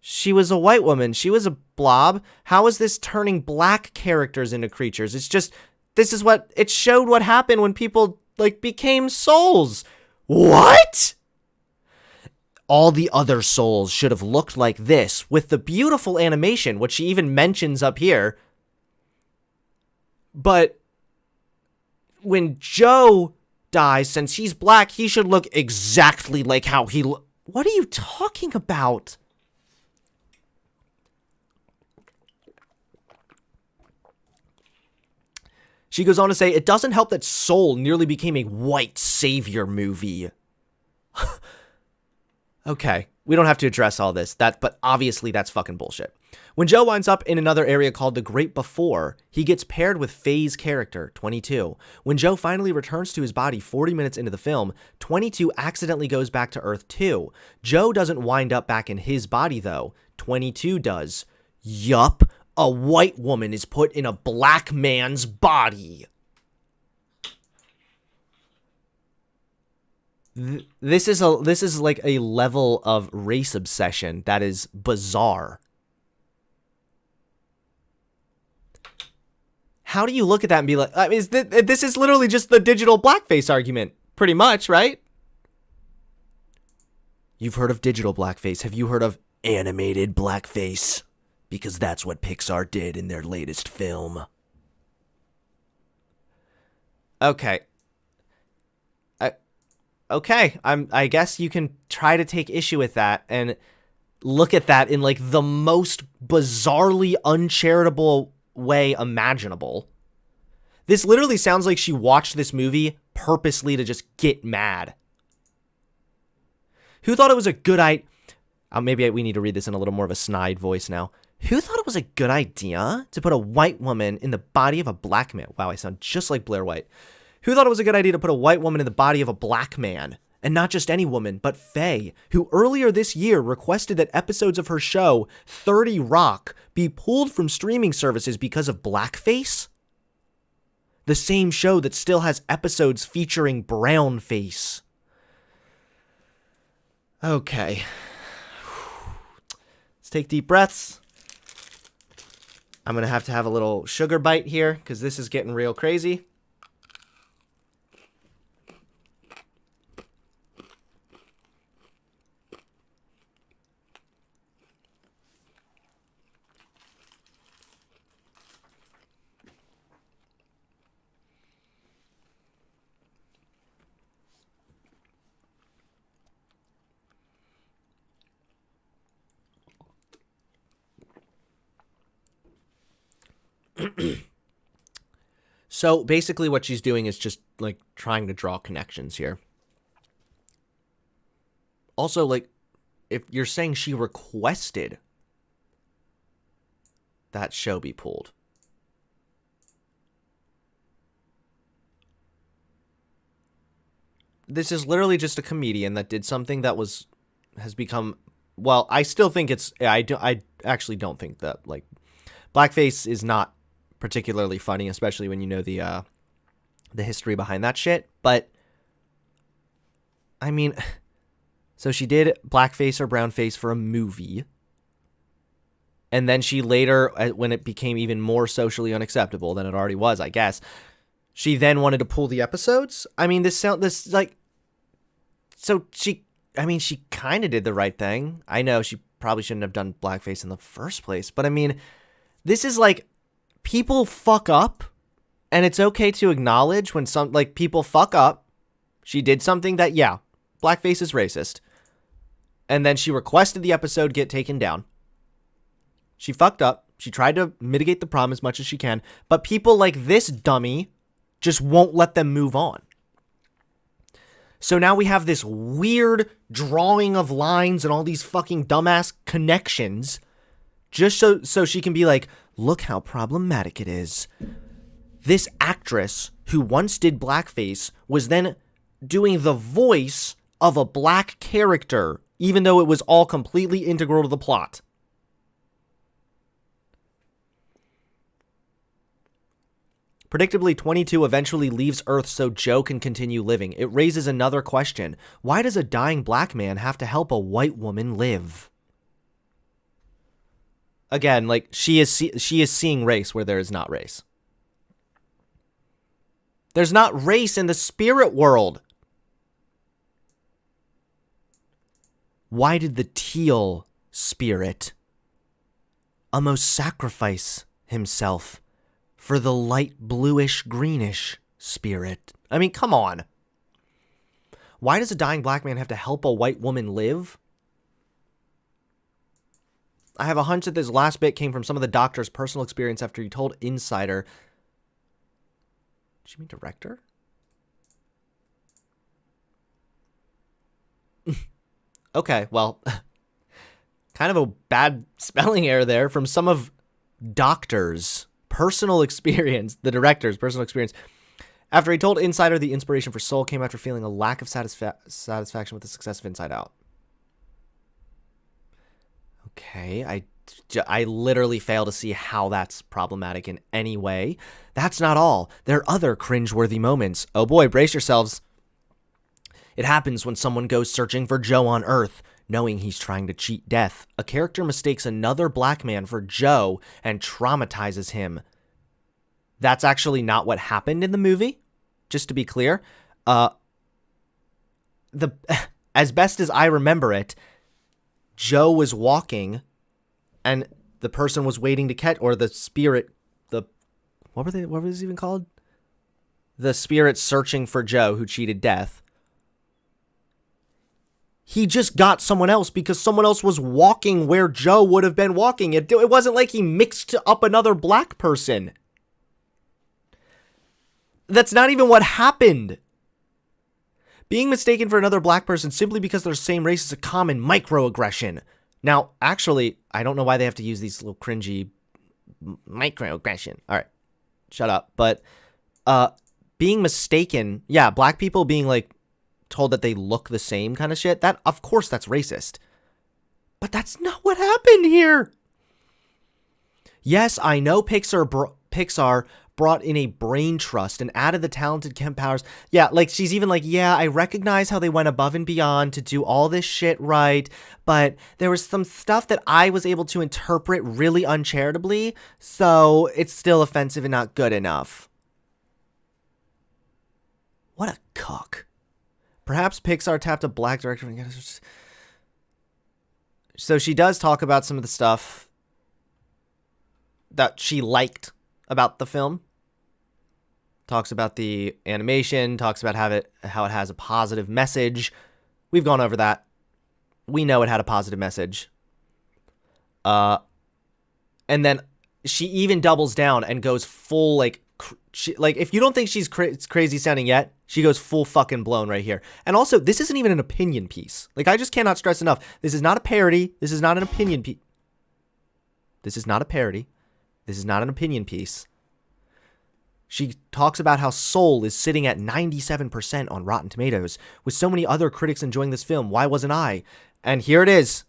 [SPEAKER 1] She was a white woman. She was a blob. How is this turning black characters into creatures? It's just, this is what, it showed what happened when people, like, became souls. What? All the other souls should have looked like this, with the beautiful animation, which she even mentions up here. But when Joe dies, since he's black, he should look exactly like how he What are you talking about? She goes on to say, it doesn't help that Soul nearly became a white savior movie. Okay, we don't have to address all this, but obviously that's fucking bullshit. When Joe winds up in another area called the Great Before, he gets paired with Faye's character, 22. When Joe finally returns to his body 40 minutes into the film, 22 accidentally goes back to Earth 2. Joe doesn't wind up back in his body, though. 22 does. Yup, a white woman is put in a black man's body. This is like a level of race obsession that is bizarre. How do you look at that and be like, I mean, this is literally just the digital blackface argument, pretty much, right? You've heard of digital blackface. Have you heard of animated blackface? Because that's what Pixar did in their latest film. Okay. Okay, I guess you can try to take issue with that and look at that in like the most bizarrely uncharitable way imaginable. This literally sounds like she watched this movie purposely to just get mad. Who thought it was a good idea? Maybe we need to read this in a little more of a snide voice now. Who thought it was a good idea to put a white woman in the body of a black man? Wow, I sound just like Blair White. Who thought it was a good idea to put a white woman in the body of a black man? And not just any woman, but Faye, who earlier this year requested that episodes of her show, 30 Rock, be pulled from streaming services because of blackface? The same show that still has episodes featuring brown face. Okay. Let's take deep breaths. I'm going to have a little sugar bite here because this is getting real crazy. So basically what she's doing is just like trying to draw connections here. Also, like, if you're saying she requested that show be pulled, this is literally just a comedian that did something that has become, well, I still think I actually don't think that, like, blackface is not particularly funny, especially when you know the history behind that shit. But I mean, so she did blackface or brownface for a movie, and then she later, when it became even more socially unacceptable than it already was, I guess, she then wanted to pull the episodes. I mean, so she kind of did the right thing. I know she probably shouldn't have done blackface in the first place, but I mean, this is like, people fuck up, and it's okay to acknowledge when people fuck up. She did something that, yeah, blackface is racist. And then she requested the episode get taken down. She fucked up. She tried to mitigate the problem as much as she can. But people like this dummy just won't let them move on. So now we have this weird drawing of lines and all these fucking dumbass connections just so she can be like, look how problematic it is. This actress who once did blackface was then doing the voice of a black character, even though it was all completely integral to the plot. Predictably, 22 eventually leaves Earth so Joe can continue living. It raises another question. Why does a dying black man have to help a white woman live? Again, like, she is seeing race where there is not race. There's not race in the spirit world. Why did the teal spirit almost sacrifice himself for the light bluish greenish spirit? I mean, come on. Why does a dying black man have to help a white woman live? I have a hunch that this last bit came from some of the doctor's personal experience after he told Insider. Did you mean director? Okay, well, kind of a bad spelling error there from some of Doctor's personal experience, the director's personal experience. After he told Insider the inspiration for Soul came after feeling a lack of satisfaction with the success of Inside Out. Okay, I literally fail to see how that's problematic in any way. That's not all. There are other cringeworthy moments. Oh boy, brace yourselves. It happens when someone goes searching for Joe on Earth, knowing he's trying to cheat death. A character mistakes another black man for Joe and traumatizes him. That's actually not what happened in the movie, just to be clear. As best as I remember it, Joe was walking and the person was waiting to catch, or the spirit, what was it even called? The spirit searching for Joe who cheated death. He just got someone else because someone else was walking where Joe would have been walking. It wasn't like he mixed up another black person. That's not even what happened. Being mistaken for another black person simply because they're the same race is a common microaggression. Now, actually, I don't know why they have to use these little cringy microaggression. All right, shut up. But being mistaken, yeah, black people being like told that they look the same kind of shit, that, of course, that's racist. But that's not what happened here. Yes, I know Pixar brought in a brain trust and added the talented Kemp Powers. Yeah, like she's even like, yeah, I recognize how they went above and beyond to do all this shit right, but there was some stuff that I was able to interpret really uncharitably, so it's still offensive and not good enough. What a cuck. Perhaps Pixar tapped a black director. So she does talk about some of the stuff that she liked about the film. Talks about the animation, talks about how it has a positive message. We've gone over that. We know it had a positive message. And then she even doubles down and goes full, like if you don't think she's crazy sounding yet, she goes full fucking blown right here. And also, this isn't even an opinion piece. Like, I just cannot stress enough. This is not a parody. This is not an opinion piece. This is not a parody. This is not an opinion piece. She talks about how Soul is sitting at 97% on Rotten Tomatoes. With so many other critics enjoying this film, why wasn't I? And here it is.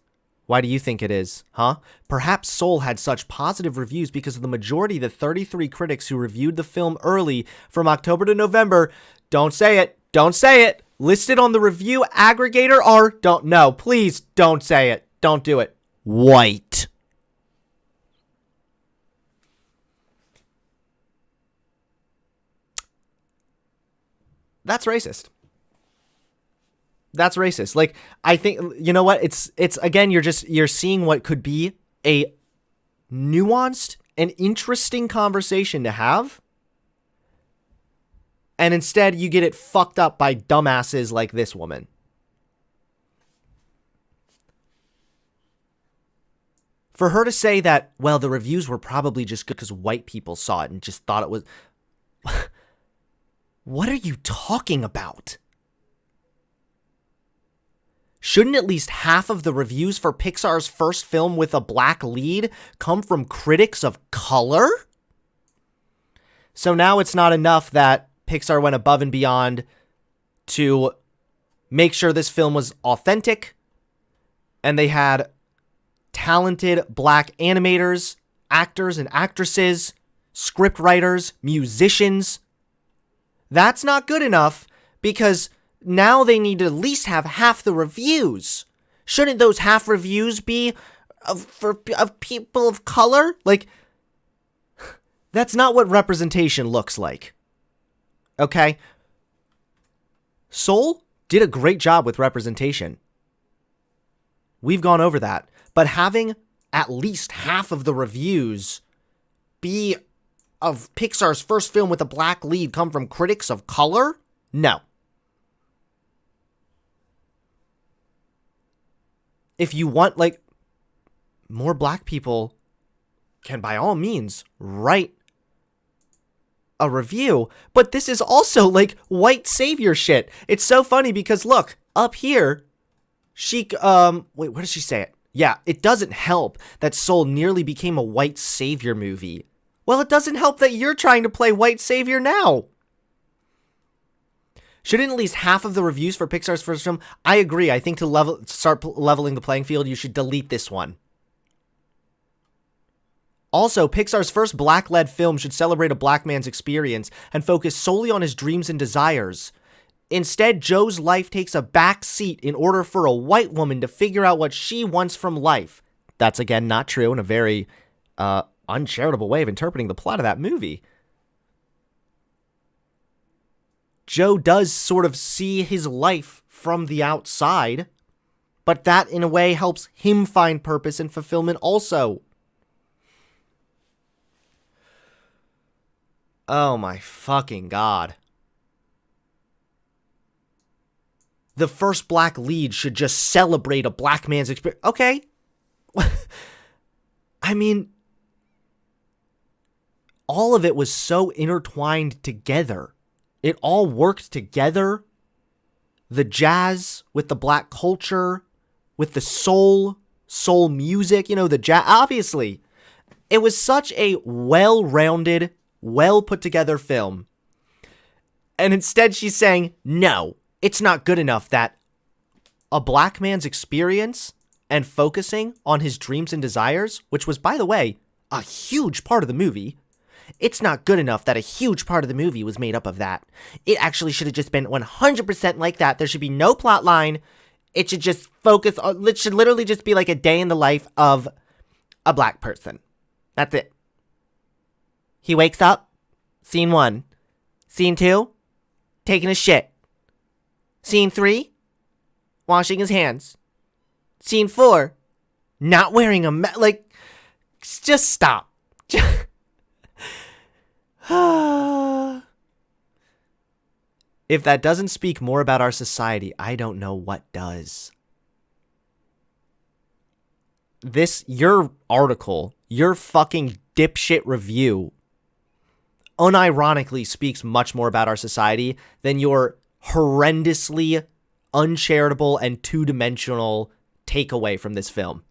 [SPEAKER 1] Why do you think it is, huh? Perhaps Soul had such positive reviews because of the majority of the 33 critics who reviewed the film early from October to November. Don't say it. Don't say it. Listed on the review aggregator are... No, please don't say it. Don't do it. White. That's racist. That's racist. Like, I think, you know what? It's again, you're seeing what could be a nuanced and interesting conversation to have. And instead you get it fucked up by dumbasses like this woman. For her to say that, well, the reviews were probably just good because white people saw it and just thought it was... What are you talking about? Shouldn't at least half of the reviews for Pixar's first film with a black lead come from critics of color? So now it's not enough that Pixar went above and beyond to make sure this film was authentic, and they had talented black animators, actors and actresses, script writers, musicians. That's not good enough because now they need to at least have half the reviews. Shouldn't those half reviews be of people of color? Like, that's not what representation looks like. Okay? Soul did a great job with representation. We've gone over that. But having at least half of the reviews be of Pixar's first film with a black lead come from critics of color? No. If you want, like, more black people can by all means write a review, but this is also like white savior shit. It's so funny because look, up here, Wait, where does she say it? Yeah, it doesn't help that Soul nearly became a white savior movie. Well, it doesn't help that you're trying to play white savior now. Shouldn't at least half of the reviews for Pixar's first film? I agree. I think to start leveling the playing field, you should delete this one. Also, Pixar's first black-led film should celebrate a black man's experience and focus solely on his dreams and desires. Instead, Joe's life takes a back seat in order for a white woman to figure out what she wants from life. That's, again, not true, and a very uncharitable way of interpreting the plot of that movie. Joe does sort of see his life from the outside, but that, in a way, helps him find purpose and fulfillment also. Oh my fucking god. The first black lead should just celebrate a black man's experience. Okay. I mean, all of it was so intertwined together. It all worked together. The jazz with the black culture, with the soul music, the jazz. Obviously, it was such a well-rounded, well put together film. And instead she's saying, no, it's not good enough that a black man's experience and focusing on his dreams and desires, which was, by the way, a huge part of the movie, it's not good enough that a huge part of the movie was made up of that. It actually should have just been 100% like that. There should be no plot line. It should just focus on, it should literally just be like a day in the life of a black person. That's it. He wakes up, scene 1. Scene 2, taking a shit. Scene 3, washing his hands. Scene 4, not wearing a mask. Like, just stop. If that doesn't speak more about our society, I don't know what does. Your article, your fucking dipshit review, unironically speaks much more about our society than your horrendously uncharitable and two-dimensional takeaway from this film.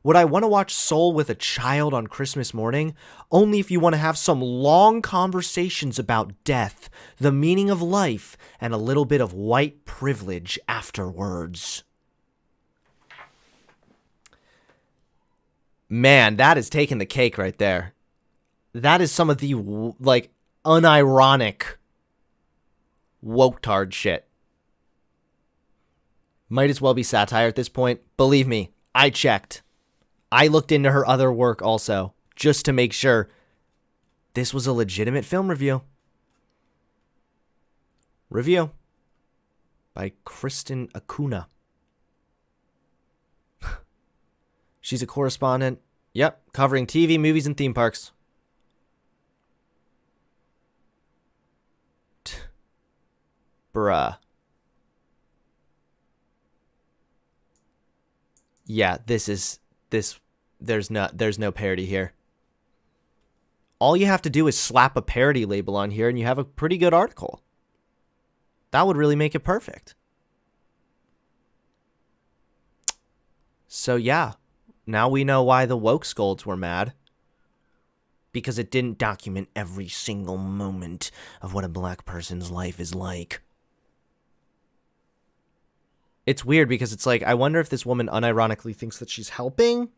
[SPEAKER 1] Would I want to watch Soul with a child on Christmas morning? Only if you want to have some long conversations about death, the meaning of life, and a little bit of white privilege afterwards. Man, that is taking the cake right there. That is some of the, unironic woke-tard shit. Might as well be satire at this point. Believe me, I checked. I looked into her other work also, just to make sure this was a legitimate film review. Review by Kristen Acuna. She's a correspondent. Yep, covering TV, movies, and theme parks. Bruh. Yeah, there's no parody here. All you have to do is slap a parody label on here and you have a pretty good article. That would really make it perfect. So yeah, now we know why the woke scolds were mad. Because it didn't document every single moment of what a black person's life is like. It's weird because it's like, I wonder if this woman unironically thinks that she's helping?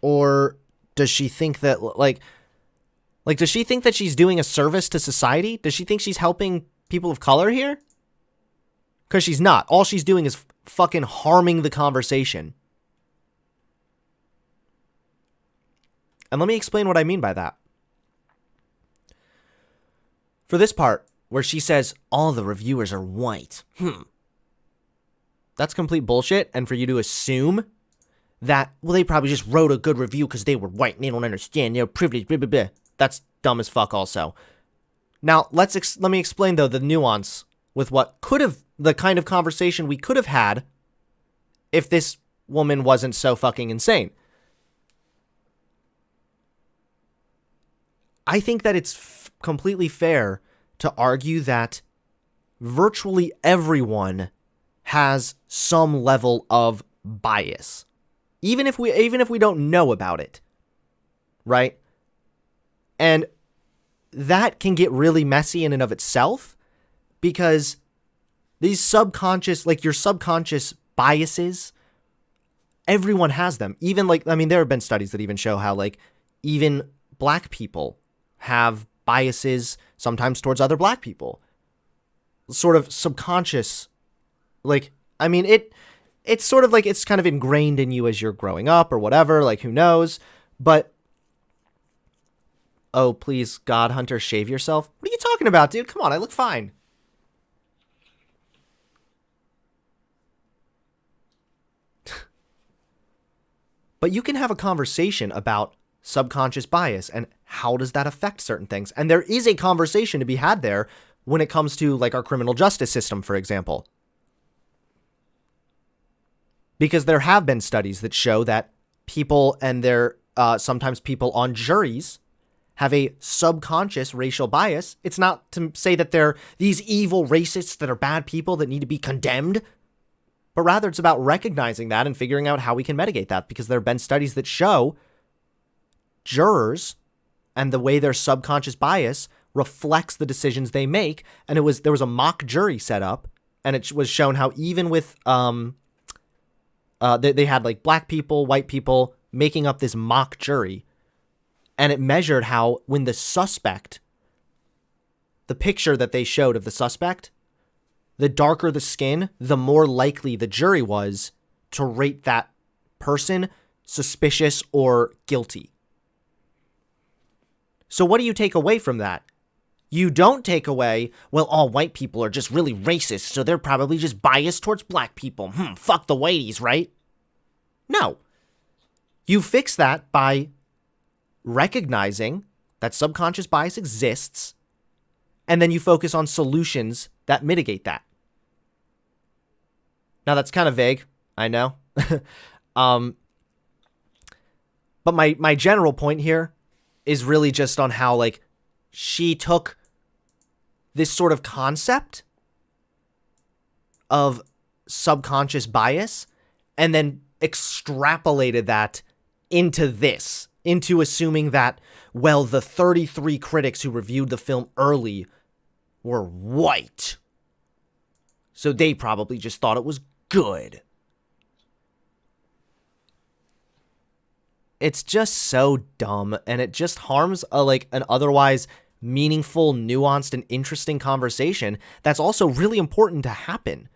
[SPEAKER 1] Or does she think that, does she think that she's doing a service to society? Does she think she's helping people of color here? Because she's not. All she's doing is fucking harming the conversation. And let me explain what I mean by that. For this part, where she says, all the reviewers are white. That's complete bullshit. And for you to assume that, well, they probably just wrote a good review because they were white and they don't understand. They're privileged, blah, blah, blah. That's dumb as fuck also. Now, let me explain, though, the nuance with what could have, the kind of conversation we could have had if this woman wasn't so fucking insane. I think that it's completely fair to argue that virtually everyone has some level of bias. Even if we don't know about it. Right? And that can get really messy in and of itself, because these subconscious, like your subconscious biases, everyone has them. Even there have been studies that even show how even black people have biases sometimes towards other black people. Sort of subconscious. It's sort of like it's kind of ingrained in you as you're growing up or whatever, who knows. But oh, please, God, Hunter, shave yourself. What are you talking about, dude? Come on, I look fine. But you can have a conversation about subconscious bias and how does that affect certain things. And there is a conversation to be had there when it comes to our criminal justice system, for example. Because there have been studies that show that people and sometimes people on juries have a subconscious racial bias. It's not to say that they're these evil racists that are bad people that need to be condemned, but rather it's about recognizing that and figuring out how we can mitigate that, because there have been studies that show jurors and the way their subconscious bias reflects the decisions they make. And there was a mock jury set up, and it was shown how even with they had black people, white people making up this mock jury, and it measured how when the picture that they showed of the suspect, the darker the skin, the more likely the jury was to rate that person suspicious or guilty. So what do you take away from that? You don't take away, well, all white people are just really racist, so they're probably just biased towards black people. Fuck the whiteys, right? No. You fix that by recognizing that subconscious bias exists, and then you focus on solutions that mitigate that. Now, that's kind of vague, I know. But my general point here is really just on how, she took this sort of concept of subconscious bias and then extrapolated that into assuming that, well, the 33 critics who reviewed the film early were white, so they probably just thought it was good. It's just so dumb, and it just harms an otherwise meaningful, nuanced, and interesting conversation that's also really important to happen.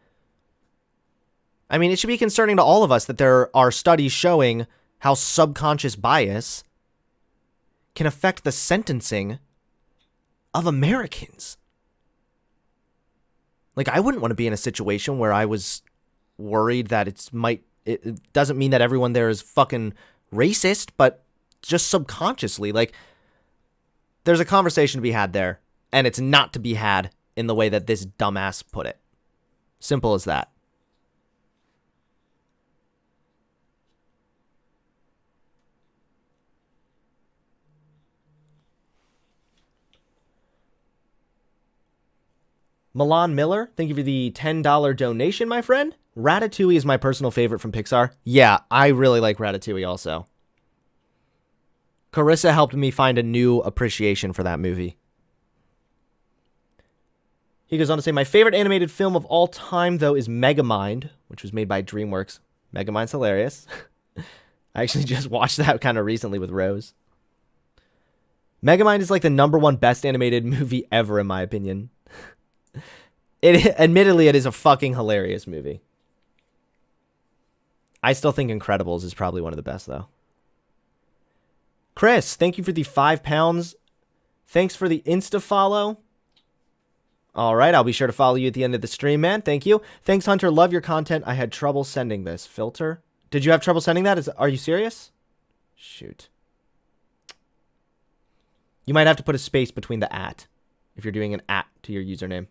[SPEAKER 1] I mean, it should be concerning to all of us that there are studies showing how subconscious bias can affect the sentencing of Americans. I wouldn't want to be in a situation where I was worried that it doesn't mean that everyone there is fucking racist, but just subconsciously, there's a conversation to be had there, and it's not to be had in the way that this dumbass put it. Simple as that. Milan Miller, thank you for the $10 donation, my friend. Ratatouille is my personal favorite from Pixar. Yeah, I really like Ratatouille also. Carissa helped me find a new appreciation for that movie. He goes on to say, my favorite animated film of all time, though, is Megamind, which was made by DreamWorks. Megamind's hilarious. I actually just watched that kind of recently with Rose. Megamind is the #1 best animated movie ever, in my opinion. Admittedly, it is a fucking hilarious movie. I still think Incredibles is probably one of the best, though. Chris, thank you for the £5. Thanks for the Insta follow. All right, I'll be sure to follow you at the end of the stream, man. Thank you. Thanks, Hunter. Love your content. I had trouble sending this. Filter? Did you have trouble sending that? Are you serious? Shoot. You might have to put a space between the @ if you're doing an @ to your username.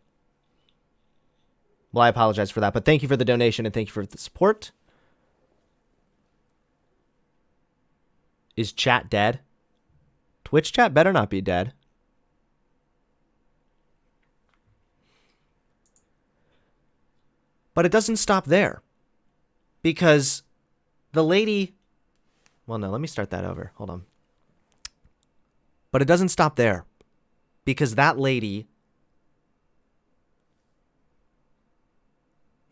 [SPEAKER 1] Well, I apologize for that, but thank you for the donation and thank you for the support. Is chat dead? Twitch chat better not be dead. But it doesn't stop there. Because the lady... Well, no, let me start that over. Hold on. But it doesn't stop there. Because that lady...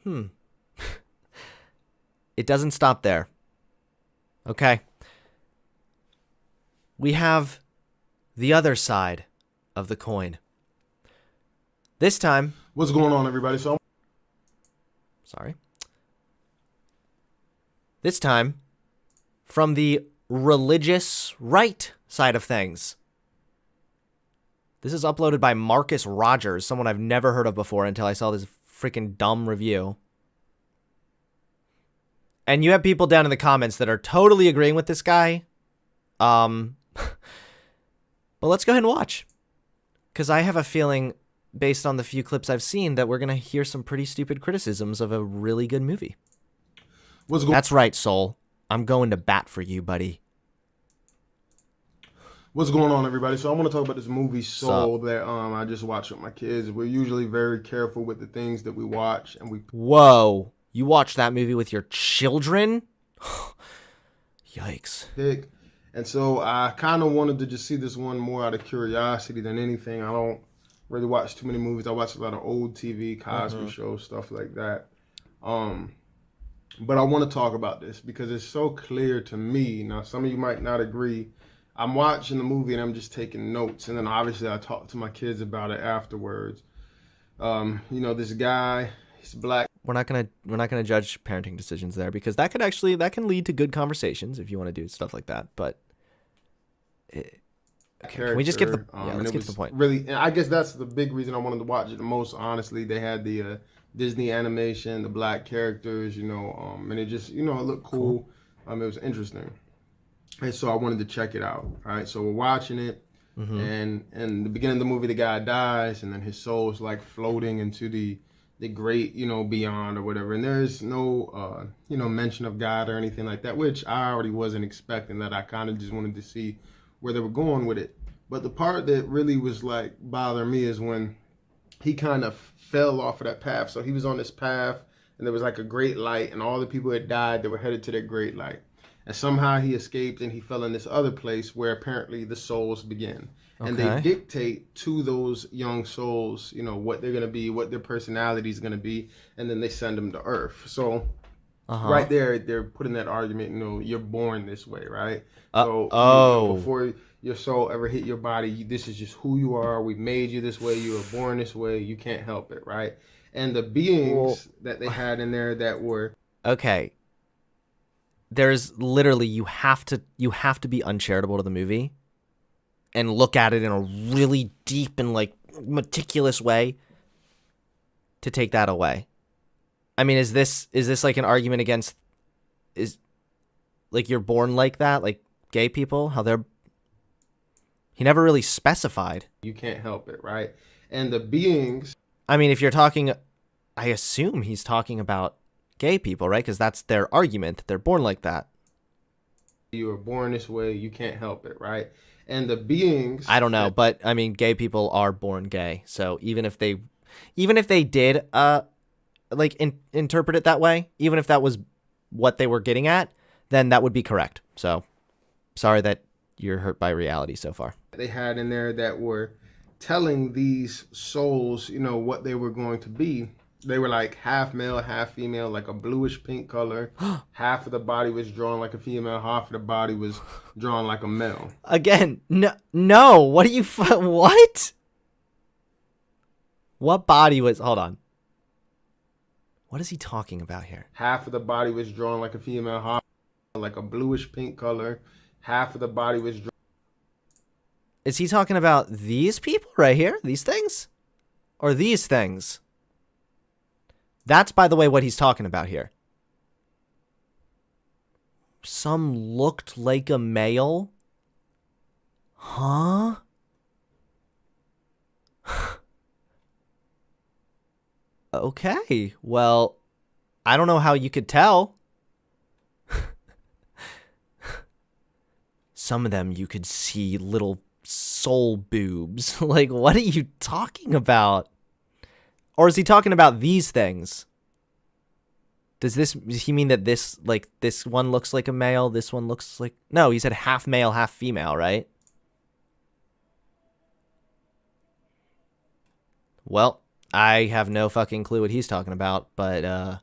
[SPEAKER 1] It doesn't stop there. Okay. We have the other side of the coin. This time...
[SPEAKER 3] What's going on, everybody?
[SPEAKER 1] Sorry. This time, from the religious right side of things. This is uploaded by Marcus Rogers, someone I've never heard of before until I saw this freaking dumb review. And you have people down in the comments that are totally agreeing with this guy. But let's go ahead and watch. Because I have a feeling, based on the few clips I've seen, that we're going to hear some pretty stupid criticisms of a really good movie. That's right, Soul. I'm going to bat for you, buddy.
[SPEAKER 3] What's going on, everybody? So I want to talk about this movie Soul that I just watched with my kids. We're usually very careful with the things that we watch, and we...
[SPEAKER 1] Whoa. You watched that movie with your children? Yikes.
[SPEAKER 3] And so I kind of wanted to just see this one more out of curiosity than anything. I don't really watch too many movies. I watch a lot of old TV, Cosby shows, stuff like that. But I want to talk about this because it's so clear to me. Now, some of you might not agree. I'm watching the movie and I'm just taking notes. And then obviously I talk to my kids about it afterwards. You know, this guy, he's black.
[SPEAKER 1] We're not gonna judge parenting decisions there because that can lead to good conversations if you want to do stuff like that. But can we just get let's get to the point.
[SPEAKER 3] Really, and I guess that's the big reason I wanted to watch it the most. Honestly, they had the Disney animation, the black characters, you know, and it just, you know, it looked cool. It was interesting, and so I wanted to check it out. All right, so we're watching it, and in the beginning of the movie, the guy dies, and then his soul is like floating into the great, you know, beyond or whatever. And there's no, you know, mention of God or anything like that, which I already wasn't expecting. That I kind of just wanted to see where they were going with it. But the part that really was like bothering me is when he kind of fell off of that path. So he was on this path and there was like a great light and all the people had died that were headed to that great light. And somehow he escaped and he fell in this other place where apparently the souls begin. And they dictate to those young souls, you know, what they're going to be, what their personality is going to be, and then they send them to Earth. So right there, they're putting that argument, you know, you're born this way, right? So you know, before your soul ever hit your body, this is just who you are. We made you this way. You were born this way. You can't help it, right? And the beings that they had in there that were...
[SPEAKER 1] Okay. There's literally, you have to be uncharitable to the movie and look at it in a really deep and like meticulous way to take that away. I mean, is this like an argument against, is like you're born like that, like gay people, how they're, he never really specified.
[SPEAKER 3] You can't help it, right? And the beings...
[SPEAKER 1] I mean, if you're talking, I assume he's talking about gay people, right? Because that's their argument, that they're born like that.
[SPEAKER 3] You were born this way, you can't help it, right? And the beings...
[SPEAKER 1] I don't know, but I mean, gay people are born gay. So even if they did like interpret it that way, even if that was what they were getting at, then that would be correct. So sorry that you're hurt by reality so far.
[SPEAKER 3] They had in there that were telling these souls, you know, what they were going to be. They were like half male, half female, like a bluish pink color. Half of the body was drawn like a female, half of the body was drawn like a male.
[SPEAKER 1] Again, no. What are you? What? What body was? Hold on. What is he talking about here?
[SPEAKER 3] Half of the body was drawn like a female, half like a bluish pink color. Half of the body was drawn.
[SPEAKER 1] Is he talking about these people right here? These things? Or these things? That's, by the way, what he's talking about here. Some looked like a male? Huh? Okay, well, I don't know how you could tell. Some of them you could see little soul boobs. Like, what are you talking about? Or is he talking about these things? Does he mean that this one looks like a male, this one looks like... No, he said half male, half female, right? Well, I have no fucking clue what he's talking about, but,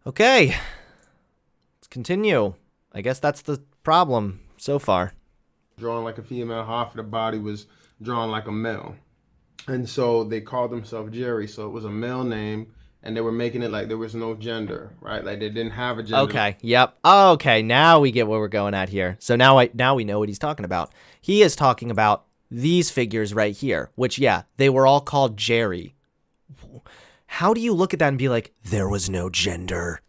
[SPEAKER 1] okay. Let's continue. I guess that's the problem so far.
[SPEAKER 3] Drawn like a female, half of the body was drawn like a male. And so they called themselves Jerry, so it was a male name, and they were making it like there was no gender, right? Like they didn't have a gender.
[SPEAKER 1] Okay, yep. Okay, now we get where we're going at here. So now we know what he's talking about. He is talking about these figures right here, which, yeah, they were all called Jerry. How do you look at that and be like, there was no gender?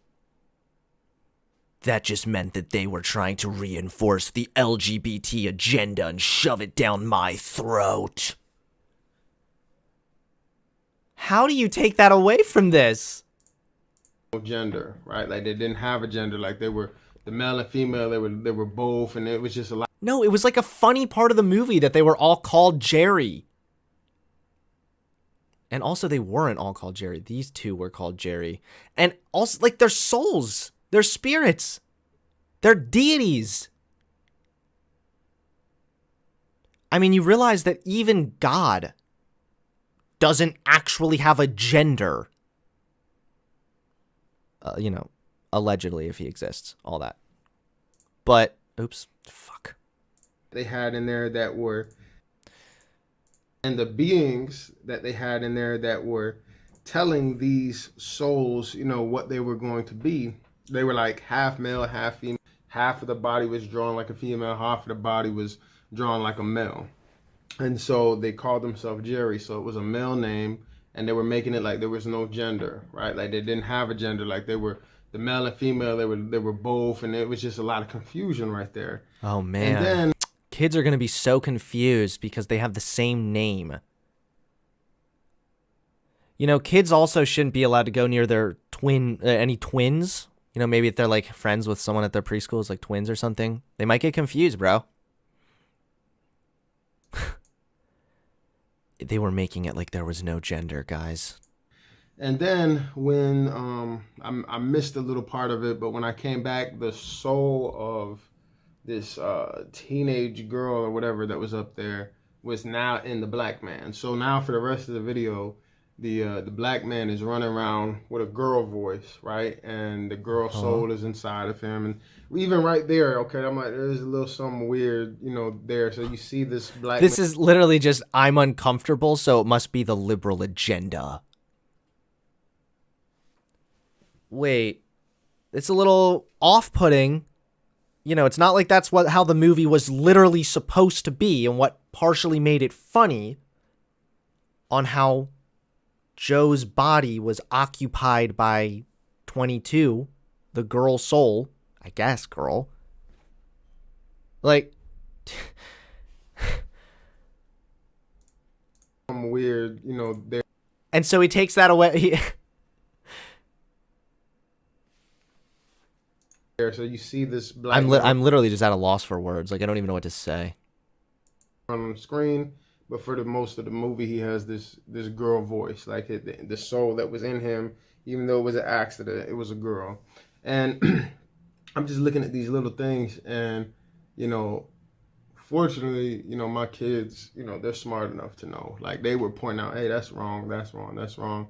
[SPEAKER 1] That just meant that they were trying to reinforce the LGBT agenda and shove it down my throat. How do you take that away from this?
[SPEAKER 3] No gender, right? Like they didn't have a gender. Like they were the male and female. They were both, and it was just a lot.
[SPEAKER 1] No, it was like a funny part of the movie that they were all called Jerry. And also, they weren't all called Jerry. These two were called Jerry. And also, like, they're souls. They're spirits. They're deities. I mean, you realize that even God doesn't actually have a gender. You know, allegedly, if he exists. All that. But, oops, fuck.
[SPEAKER 3] They had in there that were... And the beings that they had in there that were telling these souls, you know, what they were going to be. They were like half male, half female. Half of the body was drawn like a female. Half of the body was drawn like a male. And so they called themselves Jerry. So it was a male name. And they were making it like there was no gender, right? Like they didn't have a gender. Like they were the male and female. They were both. And it was just a lot of confusion right there.
[SPEAKER 1] Oh, man.
[SPEAKER 3] And then...
[SPEAKER 1] Kids are going to be so confused because they have the same name. You know, kids also shouldn't be allowed to go near their any twins. You know, maybe if they're like friends with someone at their preschool, it's like twins or something. They might get confused, bro. They were making it like there was no gender, guys.
[SPEAKER 3] And then when I missed a little part of it, but when I came back, the soul of this teenage girl or whatever that was up there was now in the black man. So now for the rest of the video, the black man is running around with a girl voice, right? And the girl soul is inside of him. And even right there, okay, I'm like, there's a little something weird, you know, there. So you see this black
[SPEAKER 1] This is literally just, I'm uncomfortable, so it must be the liberal agenda. Wait, it's a little off-putting. You know, it's not like that's how the movie was literally supposed to be, and what partially made it funny on how Joe's body was occupied by 22, the girl soul, I guess, girl. Like,
[SPEAKER 3] some weird, you know, there.
[SPEAKER 1] And so he takes that away.
[SPEAKER 3] So you see this black.
[SPEAKER 1] I'm literally just at a loss for words. Like, I don't even know what to say.
[SPEAKER 3] On the screen, but for the most of the movie, he has this girl voice, like the soul that was in him, even though it was an accident, it was a girl. And I'm just looking at these little things, and you know, fortunately, you know, my kids, you know, they're smart enough to know. Like they were pointing out, hey, that's wrong, that's wrong, that's wrong.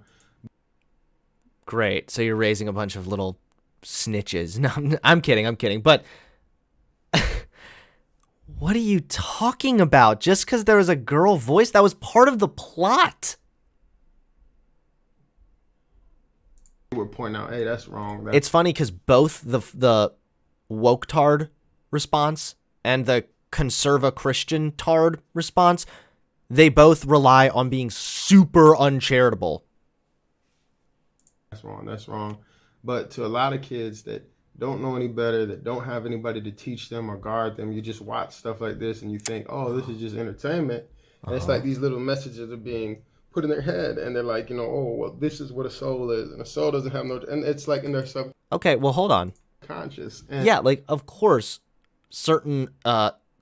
[SPEAKER 1] Great. So you're raising a bunch of little snitches. No, I'm kidding. But what are you talking about? Just because there was a girl voice, that was part of the plot.
[SPEAKER 3] We're pointing out, hey, that's wrong.
[SPEAKER 1] It's funny because both the woke-tard response and the conserva Christian-tard response, they both rely on being super uncharitable.
[SPEAKER 3] That's wrong. That's wrong. But to a lot of kids that don't know any better, that don't have anybody to teach them or guard them, you just watch stuff like this and you think, oh, this is just entertainment. And it's like these little messages are being put in their head, and they're like, you know, oh, well, this is what a soul is, and a soul doesn't have no, and it's like in their subconscious.
[SPEAKER 1] Okay, well, hold on. Yeah, like, of course, certain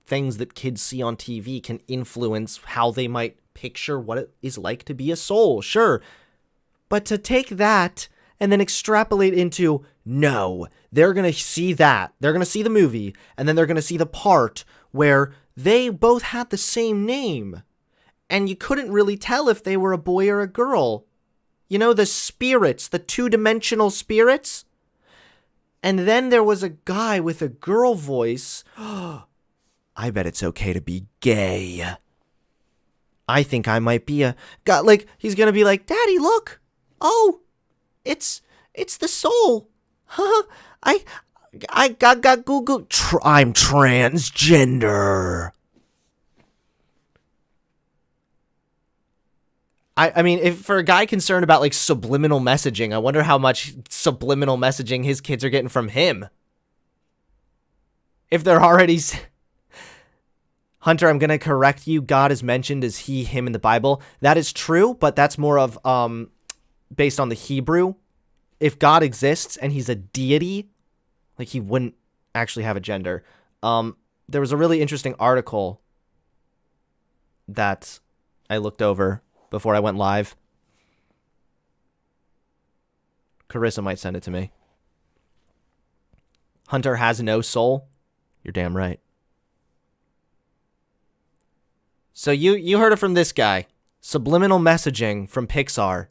[SPEAKER 1] things that kids see on TV can influence how they might picture what it is like to be a soul, sure. But to take that and then extrapolate into, no, they're going to see that. They're going to see the movie, and then they're going to see the part where they both had the same name, and you couldn't really tell if they were a boy or a girl. You know, the spirits, the two-dimensional spirits? And then there was a guy with a girl voice. I bet it's okay to be gay. I think I might be a guy. Like, he's gonna be like, Daddy, look. Oh, it's the soul. Huh? I got Google. I'm transgender. I mean, if for a guy concerned about like subliminal messaging, I wonder how much subliminal messaging his kids are getting from him. If they're already... Hunter, I'm going to correct you. God is mentioned as he, him in the Bible. That is true, but that's more of based on the Hebrew. If God exists and he's a deity, like he wouldn't actually have a gender. There was a really interesting article that I looked over before I went live. Carissa might send it to me. Hunter has no soul. You're damn right. So you heard it from this guy. Subliminal messaging from Pixar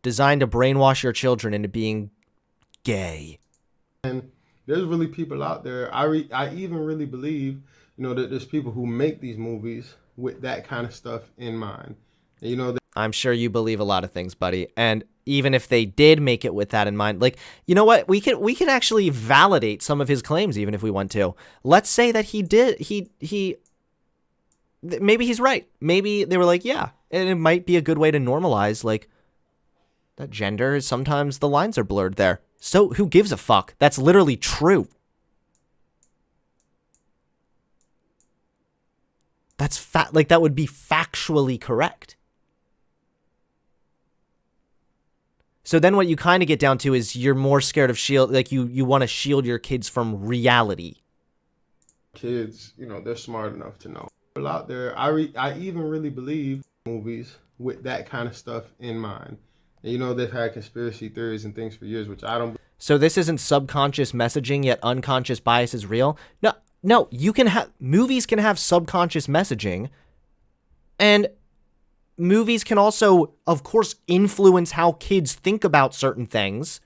[SPEAKER 1] designed to brainwash your children into being gay.
[SPEAKER 3] And there's really people out there. I even really believe, that there's people who make these movies with that kind of stuff in mind. And,
[SPEAKER 1] I'm sure you believe a lot of things, buddy. And even if they did make it with that in mind, like, you know what? We can actually validate some of his claims, even if we want to. Let's say that he did. Maybe he's right. Maybe they were like, yeah, and it might be a good way to normalize, like, that gender. Sometimes the lines are blurred there. So who gives a fuck? That's literally true. That's like, that would be factually correct. So then what you kind of get down to is you're more scared of you want to shield your kids from reality.
[SPEAKER 3] Kids, they're smart enough to know. People out there, I even really believe movies with that kind of stuff in mind. And, they've had conspiracy theories and things for years, which I don't.
[SPEAKER 1] So this isn't subconscious messaging, yet unconscious bias is real? No, movies can have subconscious messaging, and movies can also, of course, influence how kids think about certain things.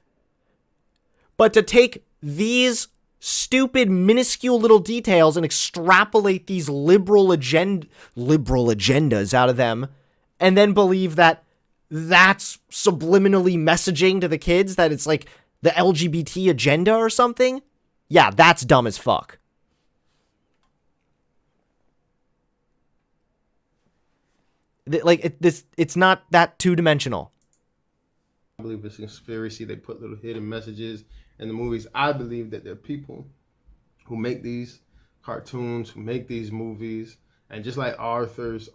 [SPEAKER 1] But to take these stupid, minuscule little details and extrapolate these liberal agendas out of them, and then believe that that's subliminally messaging to the kids, that it's like the LGBT agenda or something, yeah, that's dumb as fuck. It's not that two-dimensional.
[SPEAKER 3] I believe it's a conspiracy. They put little hidden messages in the movies. I believe that there are people who make these cartoons, who make these movies, and just like authors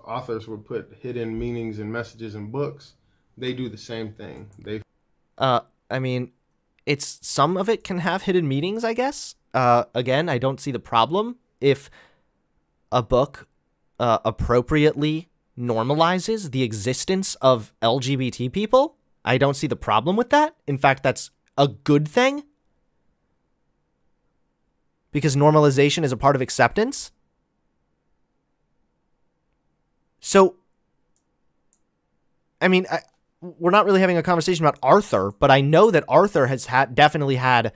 [SPEAKER 3] would put hidden meanings and messages in books, they do the same thing.
[SPEAKER 1] I mean, it's some of it can have hidden meanings, I guess. Again, I don't see the problem if a book appropriately normalizes the existence of LGBT people. I don't see the problem with that. In fact, that's a good thing. Because normalization is a part of acceptance. So, I mean, we're not really having a conversation about Arthur, but I know that Arthur has definitely had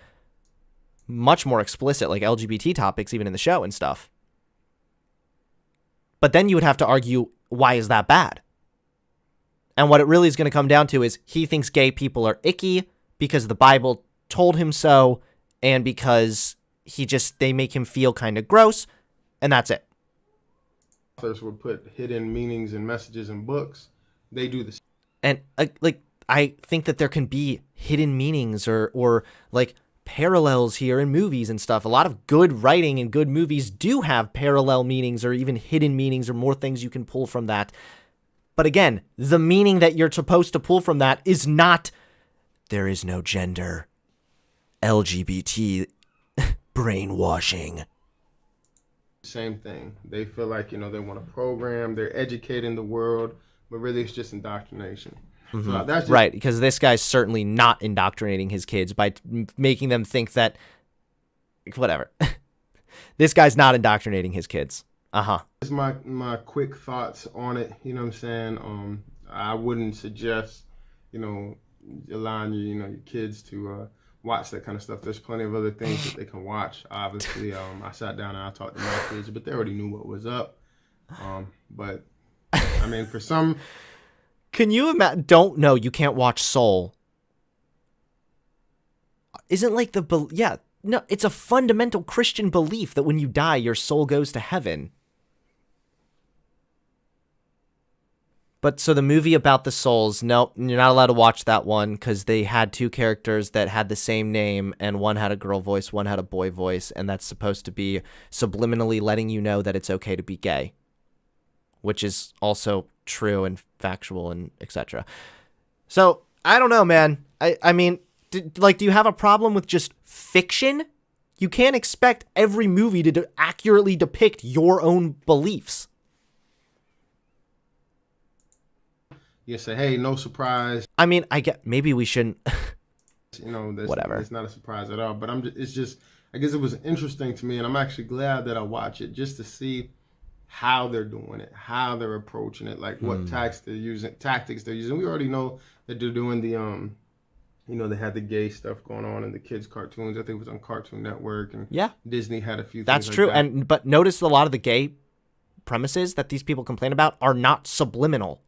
[SPEAKER 1] much more explicit, like, LGBT topics, even in the show and stuff. But then you would have to argue, why is that bad? And what it really is going to come down to is he thinks gay people are icky because the Bible told him so, and because they make him feel kind of gross, and that's it.
[SPEAKER 3] Authors would put hidden meanings and messages in books. They do the same.
[SPEAKER 1] And I think that there can be hidden meanings or like parallels here in movies and stuff. A lot of good writing and good movies do have parallel meanings or even hidden meanings or more things you can pull from that. But again, the meaning that you're supposed to pull from that is not, there is no gender, LGBT brainwashing.
[SPEAKER 3] Same thing. They feel like, they want to program, they're educating the world, but really it's just indoctrination. So that's just,
[SPEAKER 1] Right, because this guy's certainly not indoctrinating his kids by making them think that whatever. This guy's not indoctrinating his kids.
[SPEAKER 3] It's my quick thoughts on it. You know what I'm saying? I wouldn't suggest, allowing your kids to watch that kind of stuff. There's plenty of other things that they can watch. Obviously, I sat down and I talked to my kids, but they already knew what was up. But I mean, for some,
[SPEAKER 1] Can you imagine? Don't know. You can't watch Soul. Isn't like yeah. No, it's a fundamental Christian belief that when you die, your soul goes to heaven. But so the movie about the souls, nope, you're not allowed to watch that one because they had two characters that had the same name, and one had a girl voice, one had a boy voice, and that's supposed to be subliminally letting you know that it's okay to be gay, which is also true and factual and etc. So I don't know, man. I mean, do you have a problem with just fiction? You can't expect every movie to accurately depict your own beliefs.
[SPEAKER 3] you say, hey, no surprise.
[SPEAKER 1] I mean, I get maybe we shouldn't. Whatever.
[SPEAKER 3] It's not a surprise at all. But it's just, I guess it was interesting to me, and I'm actually glad that I watch it just to see how they're doing it, how they're approaching it, like what tactics they're using. We already know that they're doing the they had the gay stuff going on in the kids' cartoons. I think it was on Cartoon Network, and
[SPEAKER 1] Yeah,
[SPEAKER 3] Disney had a few.
[SPEAKER 1] that's
[SPEAKER 3] things
[SPEAKER 1] true.
[SPEAKER 3] like that.
[SPEAKER 1] But notice a lot of the gay premises that these people complain about are not subliminal.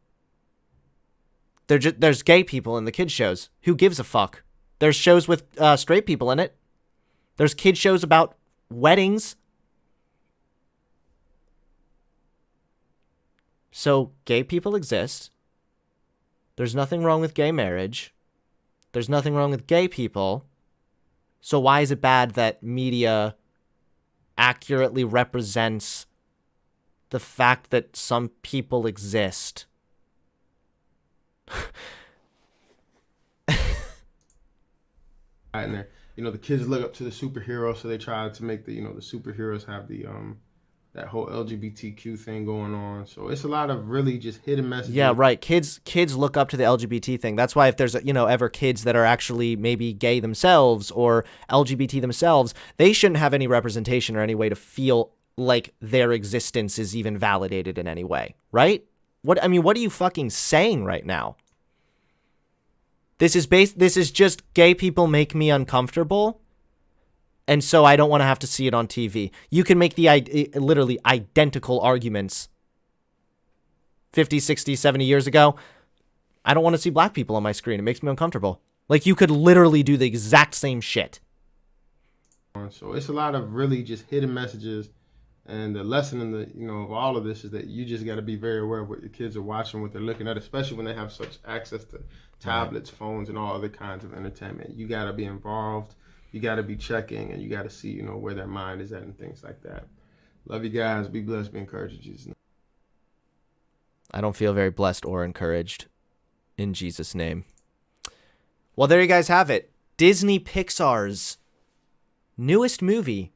[SPEAKER 1] There's gay people in the kids shows. Who gives a fuck? There's shows with straight people in it. There's kid shows about weddings. So gay people exist. There's nothing wrong with gay marriage. There's nothing wrong with gay people. So why is it bad that media accurately represents the fact that some people exist?
[SPEAKER 3] In there, the kids look up to the superheroes, so they try to make the superheroes have the that whole LGBTQ thing going on. So it's a lot of really just hidden messages.
[SPEAKER 1] Yeah, right. Kids look up to the LGBT thing. That's why if there's ever kids that are actually maybe gay themselves or LGBT themselves, they shouldn't have any representation or any way to feel like their existence is even validated in any way, right? What are you fucking saying right now? This is just gay people make me uncomfortable, and so I don't want to have to see it on TV. You can make the literally identical arguments 50, 60, 70 years ago. I don't want to see black people on my screen. It makes me uncomfortable. Like, you could literally do the exact same shit.
[SPEAKER 3] So it's a lot of really just hidden messages. And the lesson in the of all of this is that you just got to be very aware of what your kids are watching, what they're looking at, especially when they have such access to tablets, phones, and all other kinds of entertainment. You got to be involved. You got to be checking, and you got to see where their mind is at and things like that. Love you guys. Be blessed. Be encouraged in Jesus' name.
[SPEAKER 1] I don't feel very blessed or encouraged in Jesus' name. Well, there you guys have it. Disney Pixar's newest movie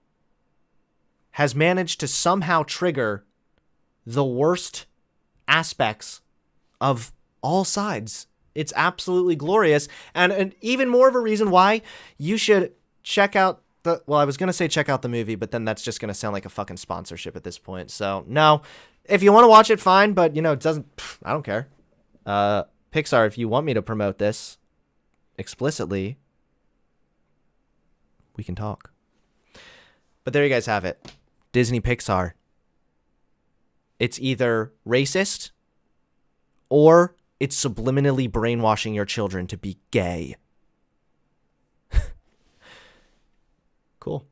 [SPEAKER 1] has managed to somehow trigger the worst aspects of all sides. It's absolutely glorious. And even more of a reason why you should check out I was going to say check out the movie, but then that's just going to sound like a fucking sponsorship at this point. So no, if you want to watch it, fine. But it doesn't, I don't care. Pixar, if you want me to promote this explicitly, we can talk. But there you guys have it. Disney Pixar. It's either racist or it's subliminally brainwashing your children to be gay. Cool.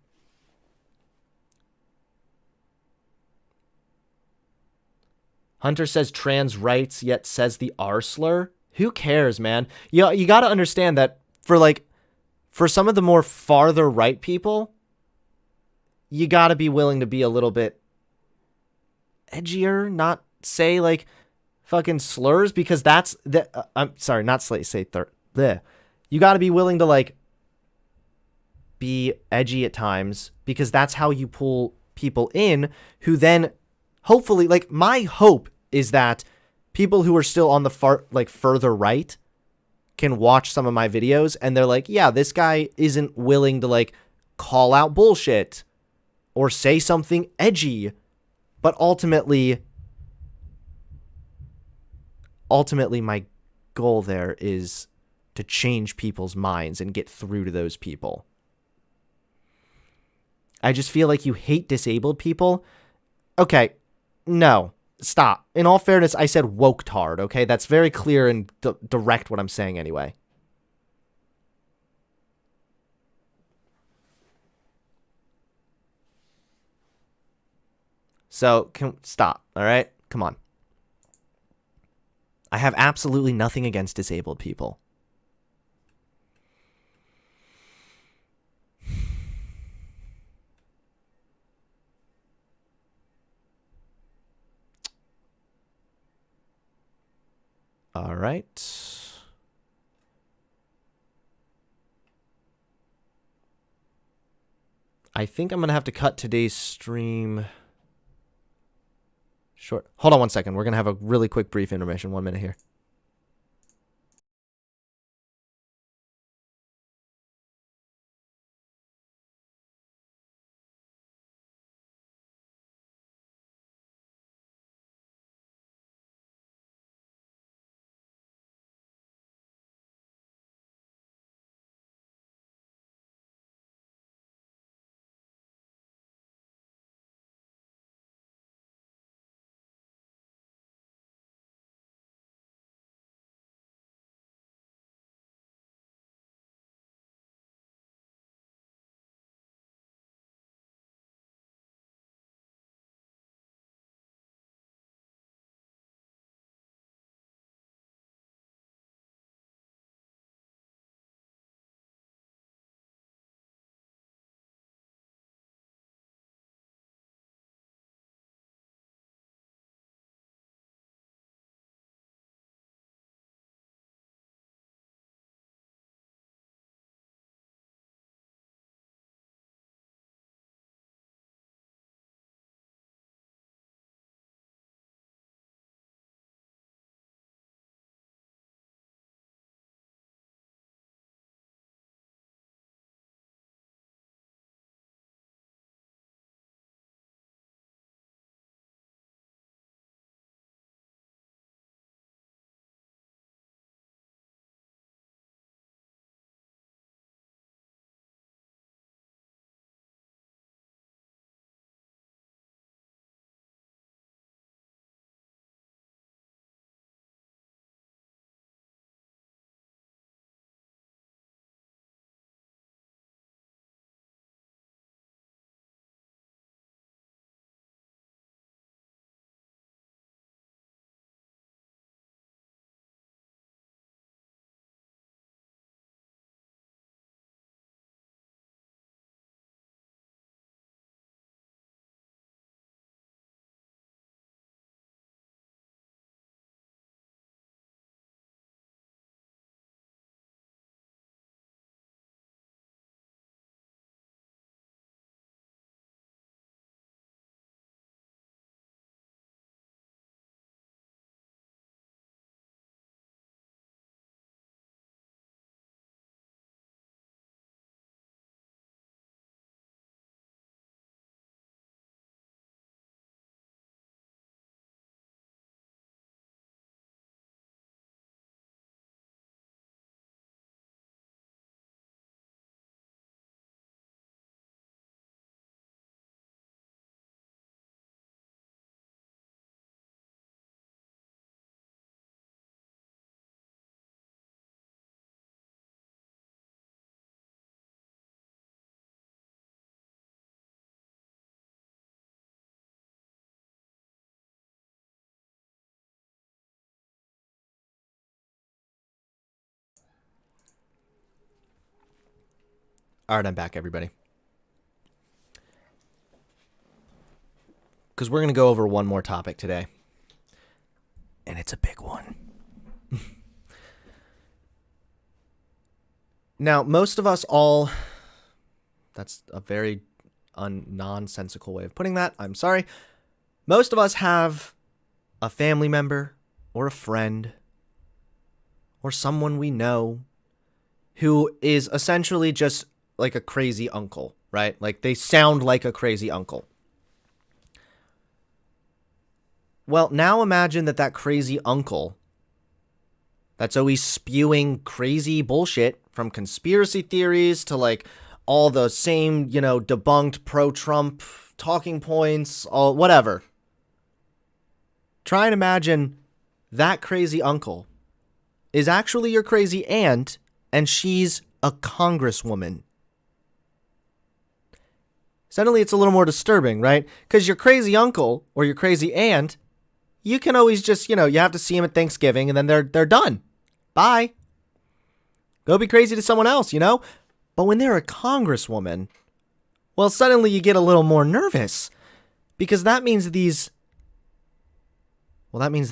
[SPEAKER 1] Hunter says trans rights, yet says the R slur. Who cares, man? You got to understand that for some of the more farther right people, you got to be willing to be a little bit edgier, not say fucking slurs, because that's I'm sorry, not say bleh. You got to be willing to be edgy at times, because that's how you pull people in who then hopefully my hope is that people who are still on the further right can watch some of my videos and they're like, yeah, this guy isn't willing to like call out bullshit or say something edgy, but ultimately my goal there is to change people's minds and get through to those people. I just feel like you hate disabled people. Okay, no, stop. In all fairness, I said woke-tard, okay? That's very clear and direct what I'm saying anyway. So, stop, all right? Come on. I have absolutely nothing against disabled people. All right. I think I'm going to have to cut today's stream short. Hold on one second. We're going to have a really quick brief intermission. 1 minute here. All right, I'm back, everybody. Because we're going to go over one more topic today. And it's a big one. Now, most of us all... That's a very nonsensical way of putting that. I'm sorry. Most of us have a family member or a friend or someone we know who is essentially just like a crazy uncle, right? Like they sound like a crazy uncle. Well, now imagine that crazy uncle that's always spewing crazy bullshit from conspiracy theories to like all the same, debunked pro-Trump talking points, all whatever. Try and imagine that crazy uncle is actually your crazy aunt, and she's a congresswoman. Suddenly it's a little more disturbing, right? Because your crazy uncle or your crazy aunt, you can always just, you have to see them at Thanksgiving and then they're done. Bye. Go be crazy to someone else, But when they're a congresswoman, well, suddenly you get a little more nervous because that means this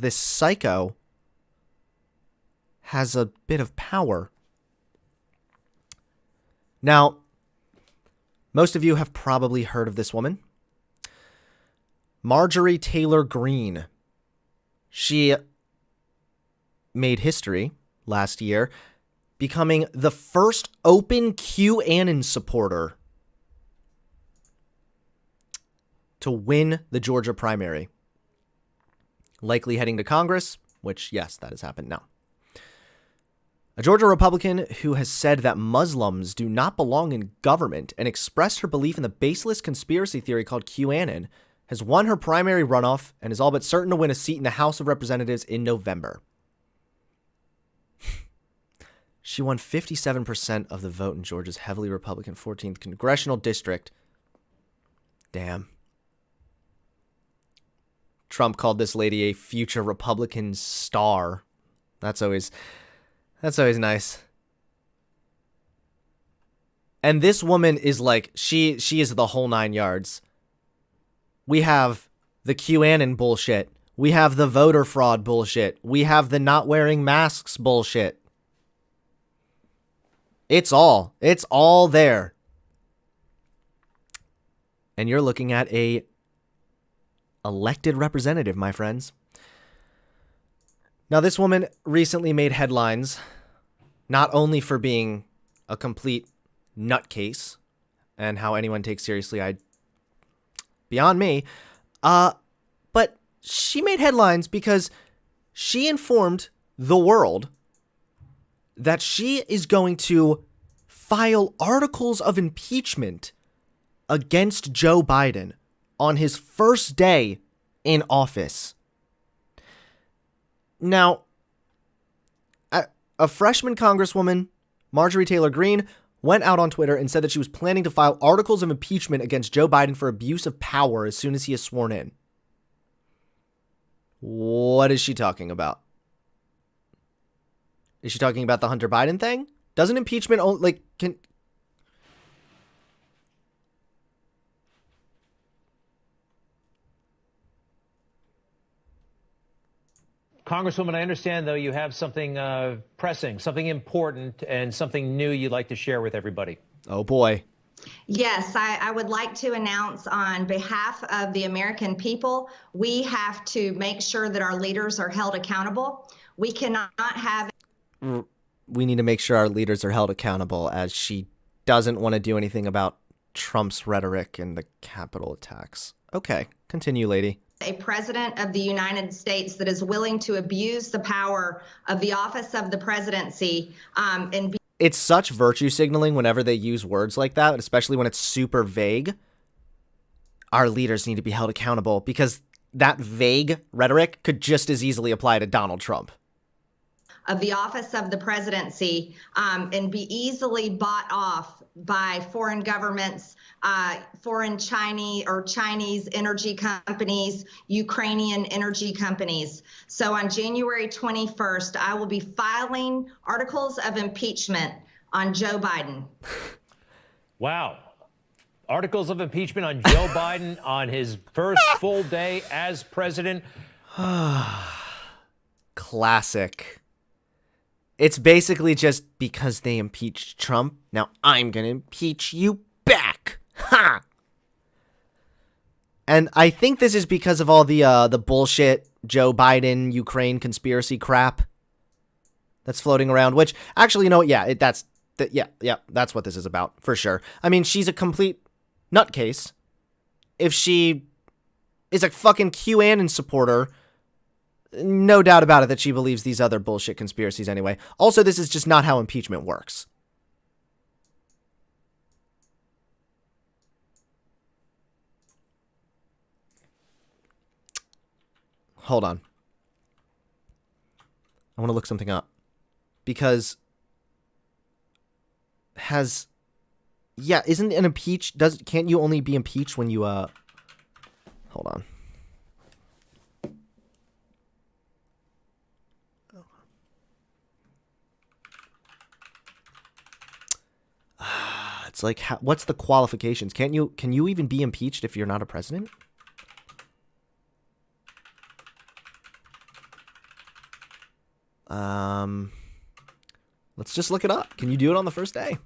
[SPEAKER 1] psycho has a bit of power. Now, most of you have probably heard of this woman, Marjorie Taylor Greene. She made history last year, becoming the first open QAnon supporter to win the Georgia primary. Likely heading to Congress, which, yes, that has happened now. A Georgia Republican who has said that Muslims do not belong in government and expressed her belief in the baseless conspiracy theory called QAnon has won her primary runoff and is all but certain to win a seat in the House of Representatives in November. She won 57% of the vote in Georgia's heavily Republican 14th congressional district. Damn. Trump called this lady a future Republican star. That's always nice. And this woman is like, she is the whole 9 yards. We have the QAnon bullshit. We have the voter fraud bullshit. We have the not wearing masks bullshit. It's all there. And you're looking at a elected representative, my friends. Now, this woman recently made headlines, not only for being a complete nutcase, and how anyone takes seriously, beyond me, but she made headlines because she informed the world that she is going to file articles of impeachment against Joe Biden on his first day in office. Now, a freshman congresswoman, Marjorie Taylor Greene, went out on Twitter and said that she was planning to file articles of impeachment against Joe Biden for abuse of power as soon as he is sworn in. What is she talking about? Is she talking about the Hunter Biden thing? Doesn't impeachment can...
[SPEAKER 4] Congresswoman, I understand, though, you have something pressing, something important, and something new you'd like to share with everybody.
[SPEAKER 1] Oh, boy.
[SPEAKER 5] Yes, I would like to announce on behalf of the American people, we have to make sure that our leaders are held accountable. We cannot have...
[SPEAKER 1] We need to make sure our leaders are held accountable, as she doesn't want to do anything about Trump's rhetoric and the Capitol attacks. Okay, continue, lady.
[SPEAKER 5] A president of the United States that is willing to abuse the power of the office of the presidency
[SPEAKER 1] It's such virtue signaling whenever they use words like that, especially when it's super vague. Our leaders need to be held accountable, because that vague rhetoric could just as easily apply to Donald Trump.
[SPEAKER 5] Of the office of the presidency and be easily bought off by foreign governments, foreign Chinese energy companies, Ukrainian energy companies. So on January 21st, I will be filing articles of impeachment on Joe Biden.
[SPEAKER 4] Wow. Articles of impeachment on Joe Biden on his first full day as president.
[SPEAKER 1] Classic. It's basically just because they impeached Trump, now I'm going to impeach you back. Ha! And I think this is because of all the bullshit Joe Biden Ukraine conspiracy crap. that's floating around, which actually, you know what? Yeah, that's what this is about for sure. I mean, she's a complete nutcase. If she is a fucking QAnon supporter, no doubt about it that she believes these other bullshit conspiracies anyway. Also, this is just not how impeachment works. Hold on. I want to look something up. Because isn't an impeach, can't you only be impeached when you, hold on. It's like, what's the qualifications? Can you even be impeached if you're not a president? Let's just look it up. Can you do it on the first day?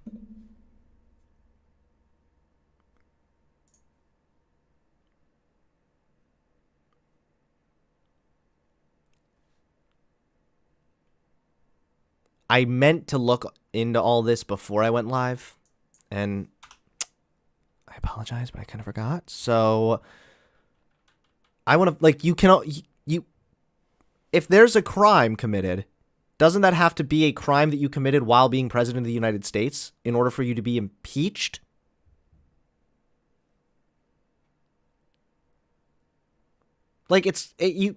[SPEAKER 1] I meant to look into all this before I went live, and I apologize, but I kind of forgot. So I want to, like, if there's a crime committed, doesn't that have to be a crime that you committed while being president of the United States in order for you to be impeached? Like, the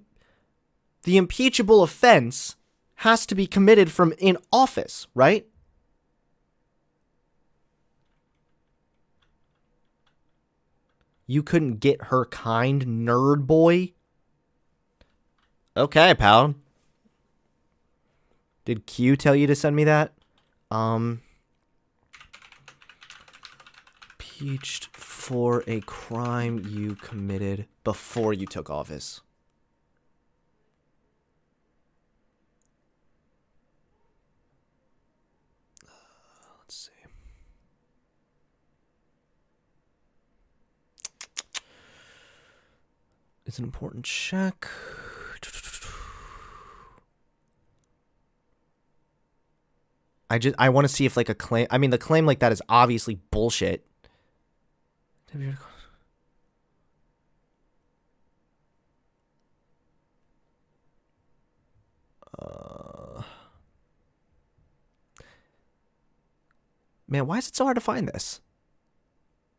[SPEAKER 1] impeachable offense has to be committed from in office, right? You couldn't get her kind, nerd boy? Okay, pal. Did Q tell you to send me that? Impeached for a crime you committed before you took office. Let's see. It's an important check. I want to see if, like, a claim, I mean, the claim like that is obviously bullshit. Man, why is it so hard to find this?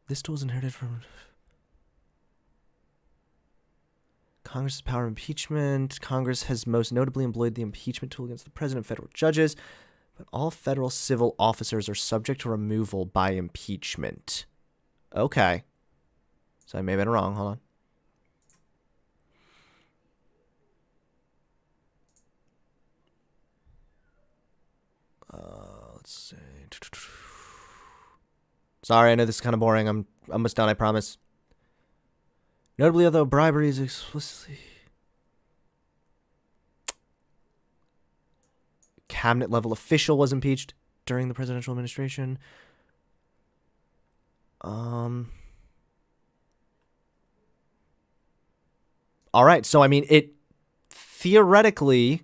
[SPEAKER 1] This tool is inherited from Congress's power of impeachment. Congress has most notably employed the impeachment tool against the president and federal judges. But all federal civil officers are subject to removal by impeachment. Okay. So I may have been wrong. Hold on. Let's see. Sorry, I know this is kind of boring. I'm almost done, I promise. Notably, although bribery is explicitly... Cabinet-level official was impeached during the presidential administration. All right, so I mean, it theoretically...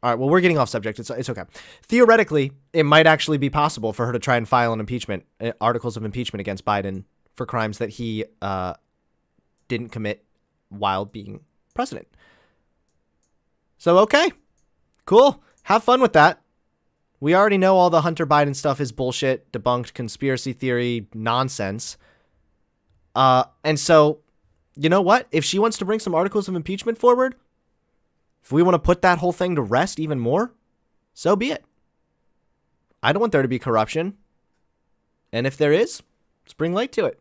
[SPEAKER 1] All right, well, we're getting off subject. It's okay. Theoretically, it might actually be possible for her to try and file an impeachment, articles of impeachment against Biden for crimes that he didn't commit while being president. So, okay. Cool. Have fun with that. We already know all the Hunter Biden stuff is bullshit, debunked, conspiracy theory, nonsense. And so, you know what? If she wants to bring some articles of impeachment forward, if we want to put that whole thing to rest even more, so be it. I don't want there to be corruption. And if there is, let's bring light to it.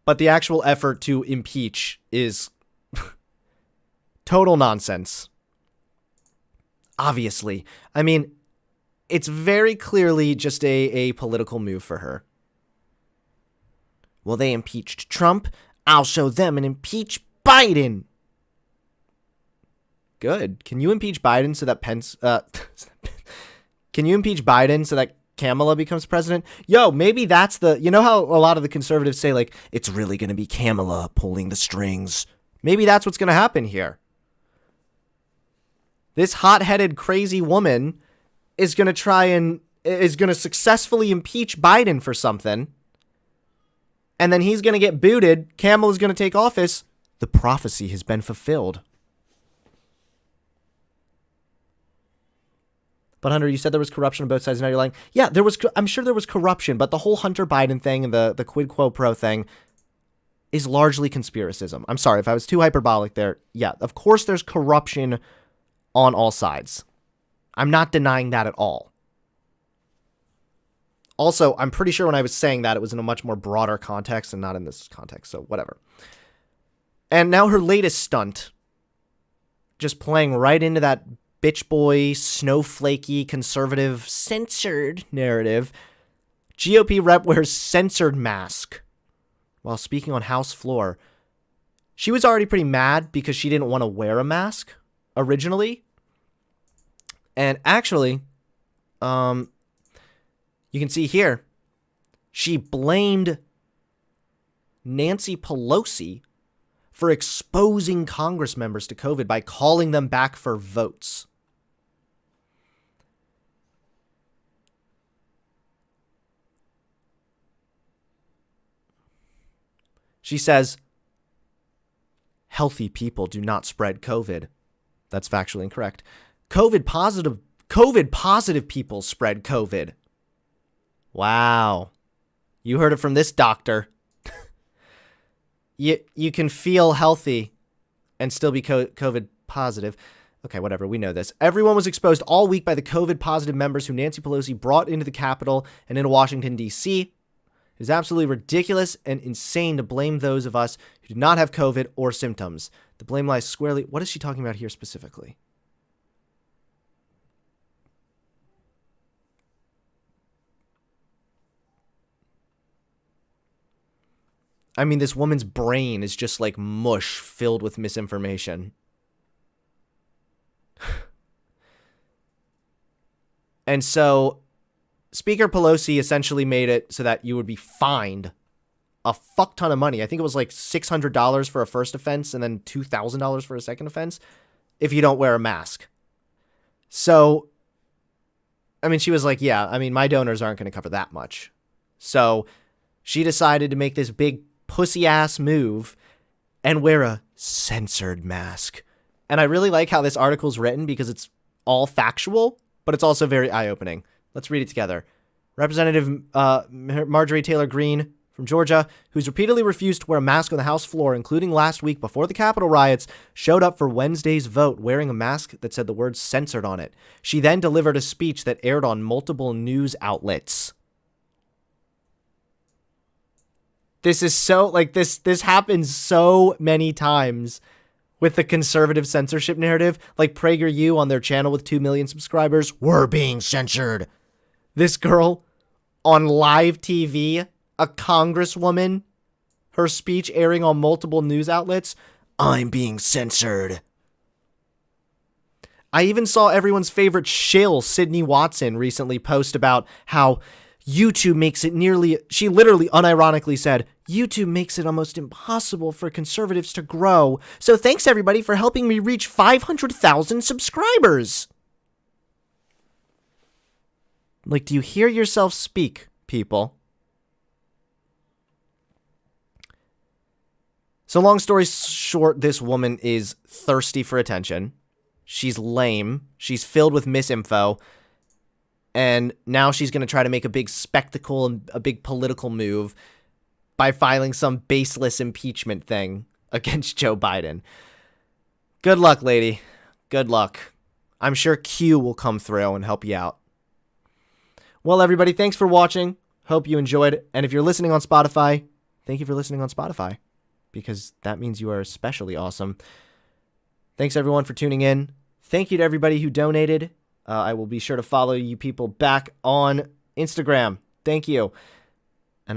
[SPEAKER 1] But the actual effort to impeach is total nonsense. Obviously. I mean, it's very clearly just a political move for her. Well, they impeached Trump. I'll show them and impeach Biden. Good. Can you impeach Biden so that can you impeach Biden so that Kamala becomes president? Yo, maybe that's you know how a lot of the conservatives say, like, it's really going to be Kamala pulling the strings. Maybe that's what's going to happen here. This hot-headed, crazy woman is going to successfully impeach Biden for something. And then he's going to get booted. Kamala's going to take office. The prophecy has been fulfilled. But Hunter, you said there was corruption on both sides, and now you're lying. Yeah, I'm sure there was corruption, but the whole Hunter Biden thing and the quid quo pro thing is largely conspiracism. I'm sorry if I was too hyperbolic there. Yeah, of course there's corruption on all sides. I'm not denying that at all. Also, I'm pretty sure when I was saying that, it was in a much more broader context and not in this context, so whatever. And now her latest stunt, just playing right into that bitch boy, snowflakey, conservative, censored narrative. GOP rep wears censored mask while speaking on House floor. She was already pretty mad because she didn't want to wear a mask originally. And actually, you can see here, she blamed Nancy Pelosi for exposing Congress members to COVID by calling them back for votes. She says, healthy people do not spread COVID. That's factually incorrect. COVID positive people spread COVID. Wow. You heard it from this doctor. You can feel healthy and still be COVID positive. Okay, whatever. We know this. Everyone was exposed all week by the COVID positive members who Nancy Pelosi brought into the Capitol and into Washington, D.C. It is absolutely ridiculous and insane to blame those of us who did not have COVID or symptoms. The blame lies squarely. What is she talking about here specifically? I mean, this woman's brain is just like mush filled with misinformation. And so Speaker Pelosi essentially made it so that you would be fined a fuck ton of money. I think it was like $600 for a first offense and then $2,000 for a second offense if you don't wear a mask. So, I mean, she was like, yeah, I mean, my donors aren't going to cover that much. So she decided to make this big pussy ass move and wear a censored mask. And I really like how this article's written because it's all factual, but it's also very eye-opening. Let's read it together. Representative Marjorie Taylor Greene from Georgia, who's repeatedly refused to wear a mask on the House floor, including last week before the Capitol riots, showed up for Wednesday's vote wearing a mask that said the word censored on it. She then delivered a speech that aired on multiple news outlets. This is so, like, this happens so many times with the conservative censorship narrative. Like PragerU on their channel with 2 million subscribers, we're being censored. This girl on live TV, a congresswoman, her speech airing on multiple news outlets, I'm being censored. I even saw everyone's favorite shill, Sydney Watson, recently post about how YouTube makes it she literally unironically said, YouTube makes it almost impossible for conservatives to grow. So thanks everybody for helping me reach 500,000 subscribers. Like, do you hear yourself speak, people? So long story short, this woman is thirsty for attention. She's lame. She's filled with misinfo. And now she's going to try to make a big spectacle and a big political move by filing some baseless impeachment thing against Joe Biden. Good luck, lady. Good luck. I'm sure Q will come through and help you out. Well, everybody, thanks for watching. Hope you enjoyed. And if you're listening on Spotify, thank you for listening on Spotify, because that means you are especially awesome. Thanks, everyone, for tuning in. Thank you to everybody who donated. I will be sure to follow you people back on Instagram. Thank you.